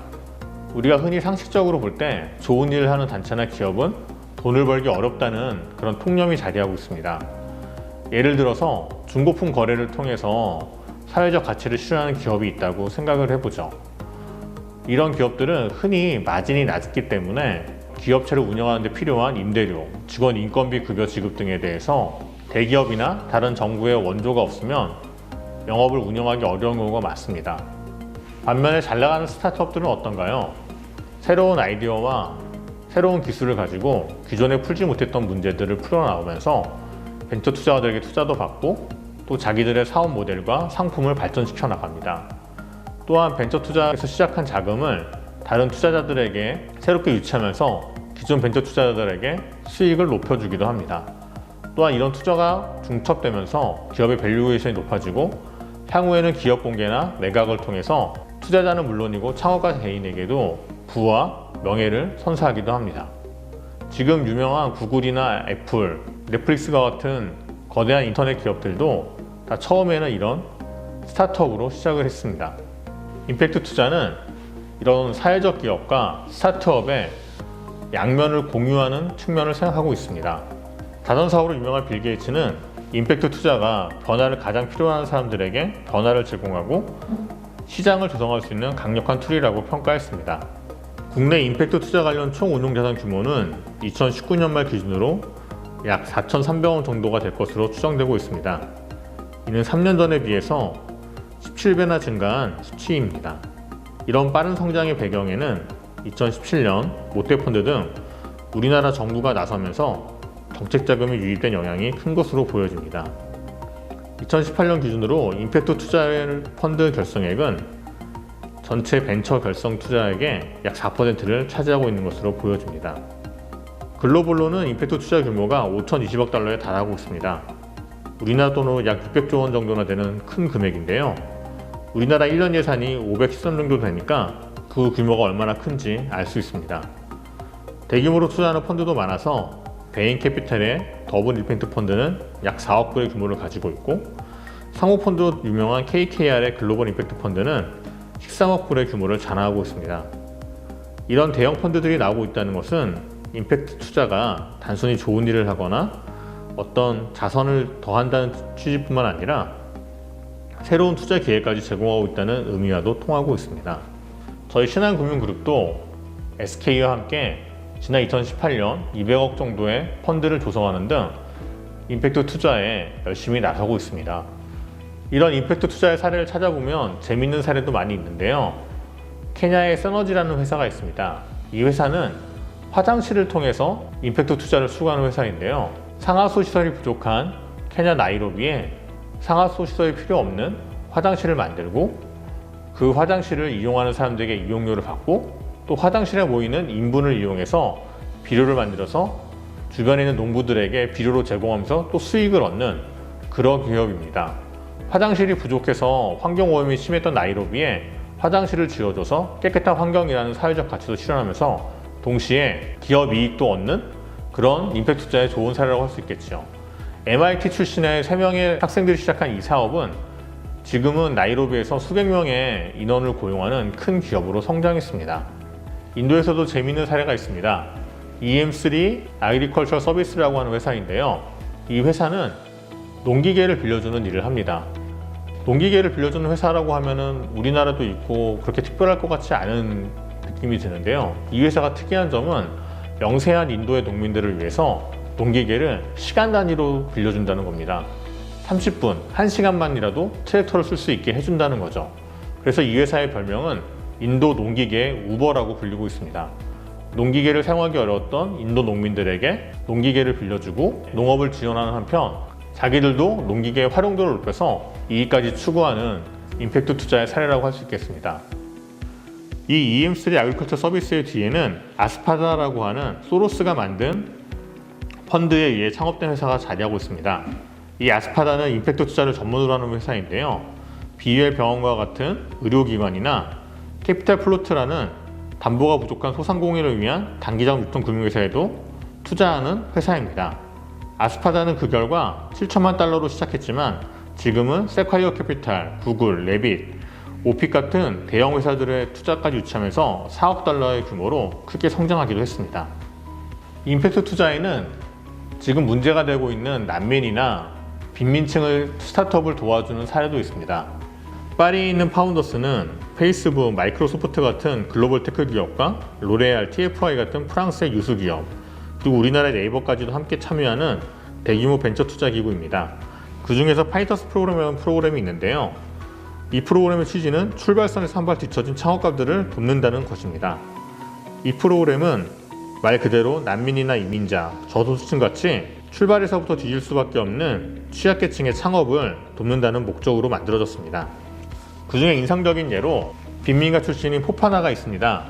우리가 흔히 상식적으로 볼 때 좋은 일을 하는 단체나 기업은 돈을 벌기 어렵다는 그런 통념이 자리하고 있습니다. 예를 들어서 중고품 거래를 통해서 사회적 가치를 실현하는 기업이 있다고 생각을 해보죠. 이런 기업들은 흔히 마진이 낮기 때문에 기업체를 운영하는 데 필요한 임대료, 직원 인건비 급여 지급 등에 대해서 대기업이나 다른 정부의 원조가 없으면 영업을 운영하기 어려운 경우가 많습니다. 반면에 잘 나가는 스타트업들은 어떤가요? 새로운 아이디어와 새로운 기술을 가지고 기존에 풀지 못했던 문제들을 풀어나오면서 벤처 투자자들에게 투자도 받고 또 자기들의 사업 모델과 상품을 발전시켜 나갑니다. 또한 벤처 투자에서 시작한 자금을 다른 투자자들에게 새롭게 유치하면서 기존 벤처 투자자들에게 수익을 높여주기도 합니다. 또한 이런 투자가 중첩되면서 기업의 밸류에이션이 높아지고 향후에는 기업 공개나 매각을 통해서 투자자는 물론이고 창업가 개인에게도 부와 명예를 선사하기도 합니다. 지금 유명한 구글이나 애플, 넷플릭스와 같은 거대한 인터넷 기업들도 다 처음에는 이런 스타트업으로 시작을 했습니다. 임팩트 투자는 이런 사회적 기업과 스타트업의 양면을 공유하는 측면을 생각하고 있습니다. 다전사업으로 유명한 빌 게이츠는 임팩트 투자가 변화를 가장 필요한 사람들에게 변화를 제공하고 시장을 조성할 수 있는 강력한 툴이라고 평가했습니다. 국내 임팩트 투자 관련 총 운용자산 규모는 2019년 말 기준으로 약 4,300억 정도가 될 것으로 추정되고 있습니다. 이는 3년 전에 비해서 17배나 증가한 수치입니다. 이런 빠른 성장의 배경에는 2017년 모태펀드 등 우리나라 정부가 나서면서 정책자금이 유입된 영향이 큰 것으로 보여집니다. 2018년 기준으로 임팩트 투자 펀드 결성액은 전체 벤처 결성 투자액의 약 4%를 차지하고 있는 것으로 보여집니다. 글로벌로는 임팩트 투자 규모가 5,020억 달러에 달하고 있습니다. 우리나라 돈으로 약 600조 원 정도나 되는 큰 금액인데요. 우리나라 1년 예산이 510억 정도 되니까 그 규모가 얼마나 큰지 알 수 있습니다. 대규모로 투자하는 펀드도 많아서 베인캐피탈의 더블 임팩트 펀드는 약 4억 불의 규모를 가지고 있고 상호펀드로 유명한 KKR의 글로벌 임팩트 펀드는 13억 불의 규모를 자랑하고 있습니다. 이런 대형 펀드들이 나오고 있다는 것은 임팩트 투자가 단순히 좋은 일을 하거나 어떤 자선을 더한다는 취지뿐만 아니라 새로운 투자 기회까지 제공하고 있다는 의미와도 통하고 있습니다. 저희 신한금융그룹도 SK와 함께 지난 2018년 200억 정도의 펀드를 조성하는 등 임팩트 투자에 열심히 나서고 있습니다. 이런 임팩트 투자의 사례를 찾아보면 재밌는 사례도 많이 있는데요. 케냐의 세너지라는 회사가 있습니다. 이 회사는 화장실을 통해서 임팩트 투자를 수거하는 회사인데요. 상하수 시설이 부족한 케냐 나이로비에 상하수 시설이 필요 없는 화장실을 만들고 그 화장실을 이용하는 사람들에게 이용료를 받고 또 화장실에 모이는 인분을 이용해서 비료를 만들어서 주변에 있는 농부들에게 비료로 제공하면서 또 수익을 얻는 그런 기업입니다. 화장실이 부족해서 환경오염이 심했던 나이로비에 화장실을 지어줘서 깨끗한 환경이라는 사회적 가치도 실현하면서 동시에 기업 이익도 얻는 그런 임팩트 투자의 좋은 사례라고 할 수 있겠죠. MIT 출신의 3명의 학생들이 시작한 이 사업은 지금은 나이로비에서 수백 명의 인원을 고용하는 큰 기업으로 성장했습니다. 인도에서도 재미있는 사례가 있습니다. EM3 Agriculture Service라고 하는 회사인데요. 이 회사는 농기계를 빌려주는 일을 합니다. 농기계를 빌려주는 회사라고 하면은 우리나라도 있고 그렇게 특별할 것 같지 않은 느낌이 드는데요. 이 회사가 특이한 점은 영세한 인도의 농민들을 위해서 농기계를 시간 단위로 빌려준다는 겁니다. 30분, 1시간만이라도 트랙터를 쓸 수 있게 해준다는 거죠. 그래서 이 회사의 별명은 인도 농기계 우버라고 불리고 있습니다. 농기계를 사용하기 어려웠던 인도 농민들에게 농기계를 빌려주고 농업을 지원하는 한편 자기들도 농기계의 활용도를 높여서 이익까지 추구하는 임팩트 투자의 사례라고 할 수 있겠습니다. 이 EM3 아그리컬처 서비스의 뒤에는 아스파다라고 하는 소로스가 만든 펀드에 의해 창업된 회사가 자리하고 있습니다. 이 아스파다는 임팩트 투자를 전문으로 하는 회사인데요. 비웰 병원과 같은 의료기관이나 캐피탈 플로트라는 담보가 부족한 소상공인을 위한 단기적 유통금융회사에도 투자하는 회사입니다. 아스파다는 그 결과 7천만 달러로 시작했지만 지금은 세콰이어 캐피탈, 구글, 레빗, 오픽 같은 대형 회사들의 투자까지 유치하면서 4억 달러의 규모로 크게 성장하기도 했습니다. 임팩트 투자에는 지금 문제가 되고 있는 난민이나 빈민층을 스타트업을 도와주는 사례도 있습니다. 파리에 있는 파운더스는 페이스북, 마이크로소프트 같은 글로벌 테크 기업과 로레알, TFI 같은 프랑스의 유수 기업, 그리고 우리나라의 네이버까지도 함께 참여하는 대규모 벤처 투자 기구입니다. 그 중에서 파이터스 프로그램이라는 프로그램이 있는데요. 이 프로그램의 취지는 출발선에서 한 발 뒤처진 창업가들을 돕는다는 것입니다. 이 프로그램은 말 그대로 난민이나 이민자, 저소득층 같이 출발에서부터 뒤질 수밖에 없는 취약계층의 창업을 돕는다는 목적으로 만들어졌습니다. 그 중에 인상적인 예로 빈민가 출신인 포파나가 있습니다.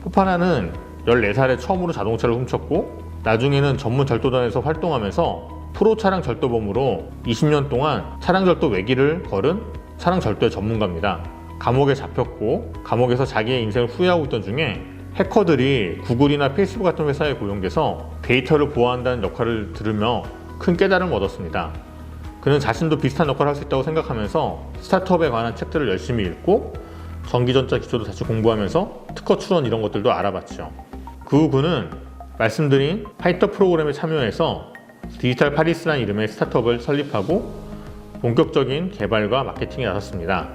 포파나는 14살에 처음으로 자동차를 훔쳤고 나중에는 전문 절도단에서 활동하면서 프로 차량 절도범으로 20년 동안 차량 절도 외길을 걸은 차량 절도의 전문가입니다. 감옥에 잡혔고 감옥에서 자기의 인생을 후회하고 있던 중에 해커들이 구글이나 페이스북 같은 회사에 고용돼서 데이터를 보호한다는 역할을 들으며 큰 깨달음을 얻었습니다. 그는 자신도 비슷한 역할을 할 수 있다고 생각하면서 스타트업에 관한 책들을 열심히 읽고 전기전자 기초도 다시 공부하면서 특허 출원 이런 것들도 알아봤죠. 그 후 그는 말씀드린 파이터 프로그램에 참여해서 디지털 파리스라는 이름의 스타트업을 설립하고 본격적인 개발과 마케팅에 나섰습니다.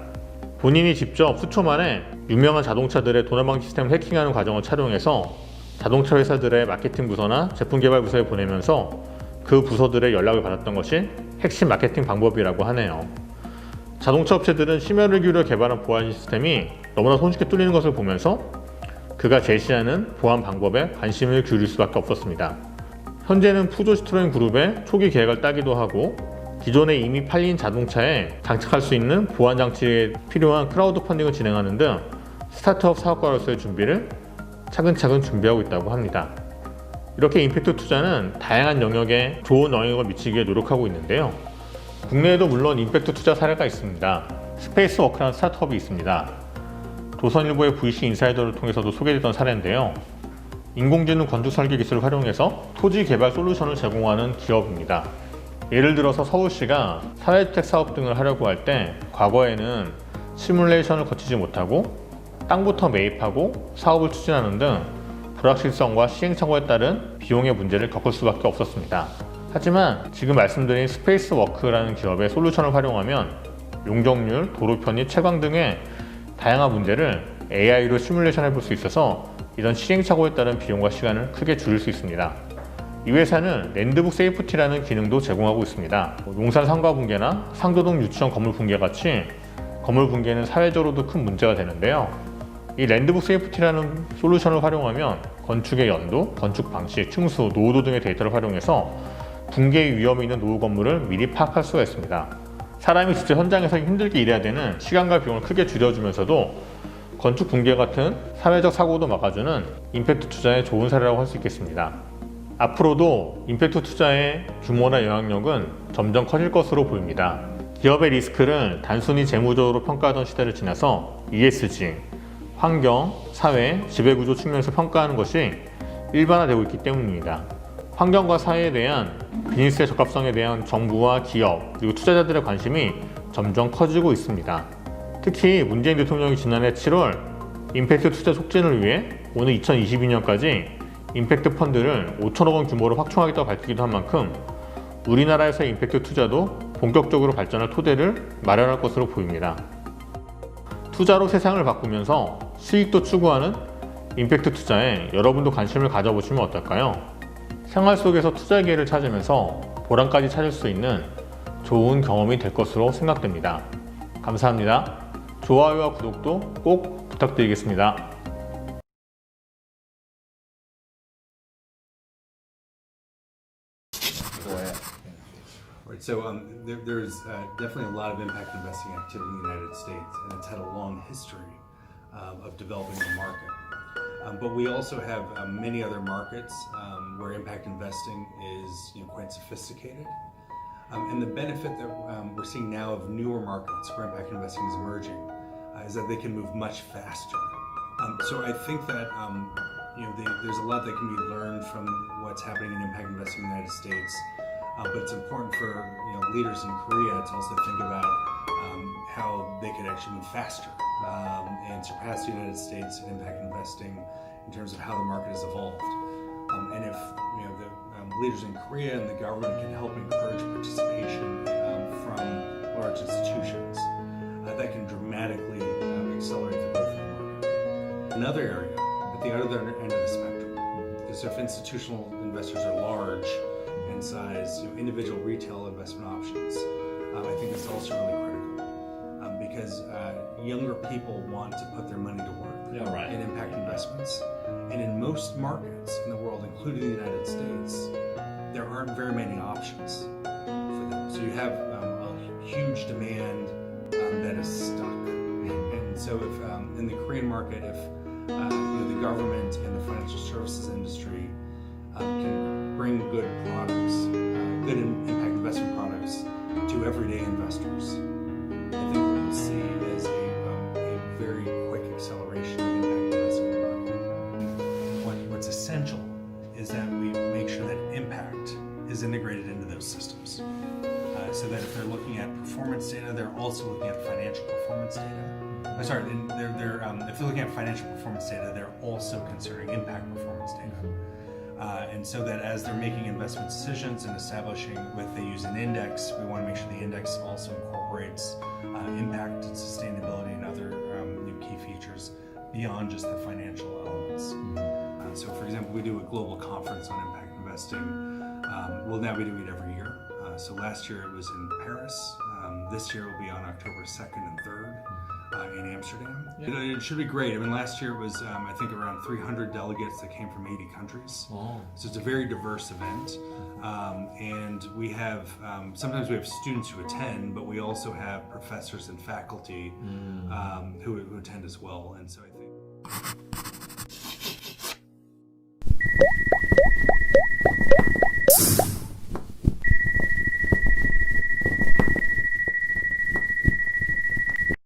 본인이 직접 수초 만에 유명한 자동차들의 도난방 시스템을 해킹하는 과정을 촬영해서 자동차 회사들의 마케팅 부서나 제품 개발 부서에 보내면서 그 부서들의 연락을 받았던 것이 핵심 마케팅 방법이라고 하네요. 자동차 업체들은 심혈을 기울여 개발한 보안 시스템이 너무나 손쉽게 뚫리는 것을 보면서 그가 제시하는 보안 방법에 관심을 기울일 수밖에 없었습니다. 현재는 푸조 시트로엔 그룹의 초기 계획을 따기도 하고 기존에 이미 팔린 자동차에 장착할 수 있는 보안 장치에 필요한 크라우드 펀딩을 진행하는 등 스타트업 사업가로서의 준비를 차근차근 준비하고 있다고 합니다. 이렇게 임팩트 투자는 다양한 영역에 좋은 영향을 미치기 위해 노력하고 있는데요. 국내에도 물론 임팩트 투자 사례가 있습니다. 스페이스워크라는 스타트업이 있습니다. 조선일보의 VC 인사이더를 통해서도 소개됐던 사례인데요. 인공지능 건축 설계 기술을 활용해서 토지 개발 솔루션을 제공하는 기업입니다. 예를 들어서 서울시가 사회주택 사업 등을 하려고 할 때 과거에는 시뮬레이션을 거치지 못하고 땅부터 매입하고 사업을 추진하는 등 불확실성과 시행착오에 따른 비용의 문제를 겪을 수밖에 없었습니다. 하지만 지금 말씀드린 스페이스워크라는 기업의 솔루션을 활용하면 용적률, 도로 편입, 채광 등의 다양한 문제를 AI로 시뮬레이션 해볼 수 있어서 이런 시행착오에 따른 비용과 시간을 크게 줄일 수 있습니다. 이 회사는 랜드북 세이프티라는 기능도 제공하고 있습니다. 용산 상가 붕괴나 상도동 유치원 건물 붕괴 같이 건물 붕괴는 사회적으로도 큰 문제가 되는데요. 이 랜드북 세이프티라는 솔루션을 활용하면 건축의 연도, 건축 방식, 층수, 노후도 등의 데이터를 활용해서 붕괴 위험이 있는 노후 건물을 미리 파악할 수가 있습니다. 사람이 직접 현장에서 힘들게 일해야 되는 시간과 비용을 크게 줄여주면서도 건축 붕괴 같은 사회적 사고도 막아주는 임팩트 투자의 좋은 사례라고 할 수 있겠습니다. 앞으로도 임팩트 투자의 규모나 영향력은 점점 커질 것으로 보입니다. 기업의 리스크를 단순히 재무적으로 평가하던 시대를 지나서 ESG, 환경, 사회, 지배구조 측면에서 평가하는 것이 일반화되고 있기 때문입니다. 환경과 사회에 대한 비즈니스의 적합성에 대한 정부와 기업 그리고 투자자들의 관심이 점점 커지고 있습니다. 특히 문재인 대통령이 지난해 7월 임팩트 투자 촉진을 위해 오늘 2022년까지 임팩트 펀드를 5천억 원 규모로 확충하겠다고 밝히기도 한 만큼 우리나라에서의 임팩트 투자도 본격적으로 발전할 토대를 마련할 것으로 보입니다. 투자로 세상을 바꾸면서 수익도 추구하는 임팩트 투자에 여러분도 관심을 가져보시면 어떨까요? 생활 속에서 투자 기회를 찾으면서 보람까지 찾을 수 있는 좋은 경험이 될 것으로 생각됩니다. 감사합니다. 좋아요와 구독도 꼭 부탁드리겠습니다. Right, so there's definitely a lot of impact investing activity in the United States, and it's had a long history of developing the market. But we also have many other markets where impact investing is quite sophisticated. And the benefit that we're seeing now of newer markets where impact investing is emerging is that they can move much faster. So I think that there's a lot that can be learned from what's happening in impact investing in the United States. But it's important for leaders in Korea to also think about how they could actually move faster and surpass the United States in impact investing in terms of how the market has evolved. And if the leaders in Korea and the government can help encourage participation from large institutions, that can dramatically accelerate the growth of the market. Another area at the other end of the spectrum is if institutional investors are large in size, individual retail investment options, I think is also really critical because younger people want to put their money to work in impact investments. And in most markets in the world, including the United States, there aren't very many options for them. So you have a huge demand that is stuck. And so if in the Korean market, if the government and the financial services industry can bring good products, good impact investment products to everyday investors, I think what we'll see is a very quick acceleration of impact investing in the market. What's essential is that we make sure that impact is integrated into those systems. So that if they're looking at performance data, they're also looking at financial performance data. If they're looking at financial performance data, they're also considering impact performance data. And so that as they're making investment decisions and establishing whether they use an index, we want to make sure the index also incorporates impact and sustainability and other new key features beyond just the financial elements. So for example, we do a global conference on impact investing. We'll now be doing it every year. So last year it was in Paris. This year it will be on October 2nd and 3rd. In Amsterdam. It should be great. I mean, last year it was, I think, around 300 delegates that came from 80 countries. 어. So it's a very diverse event. And we have, sometimes we have students who attend, but we also have professors and faculty who attend as well. And so I think...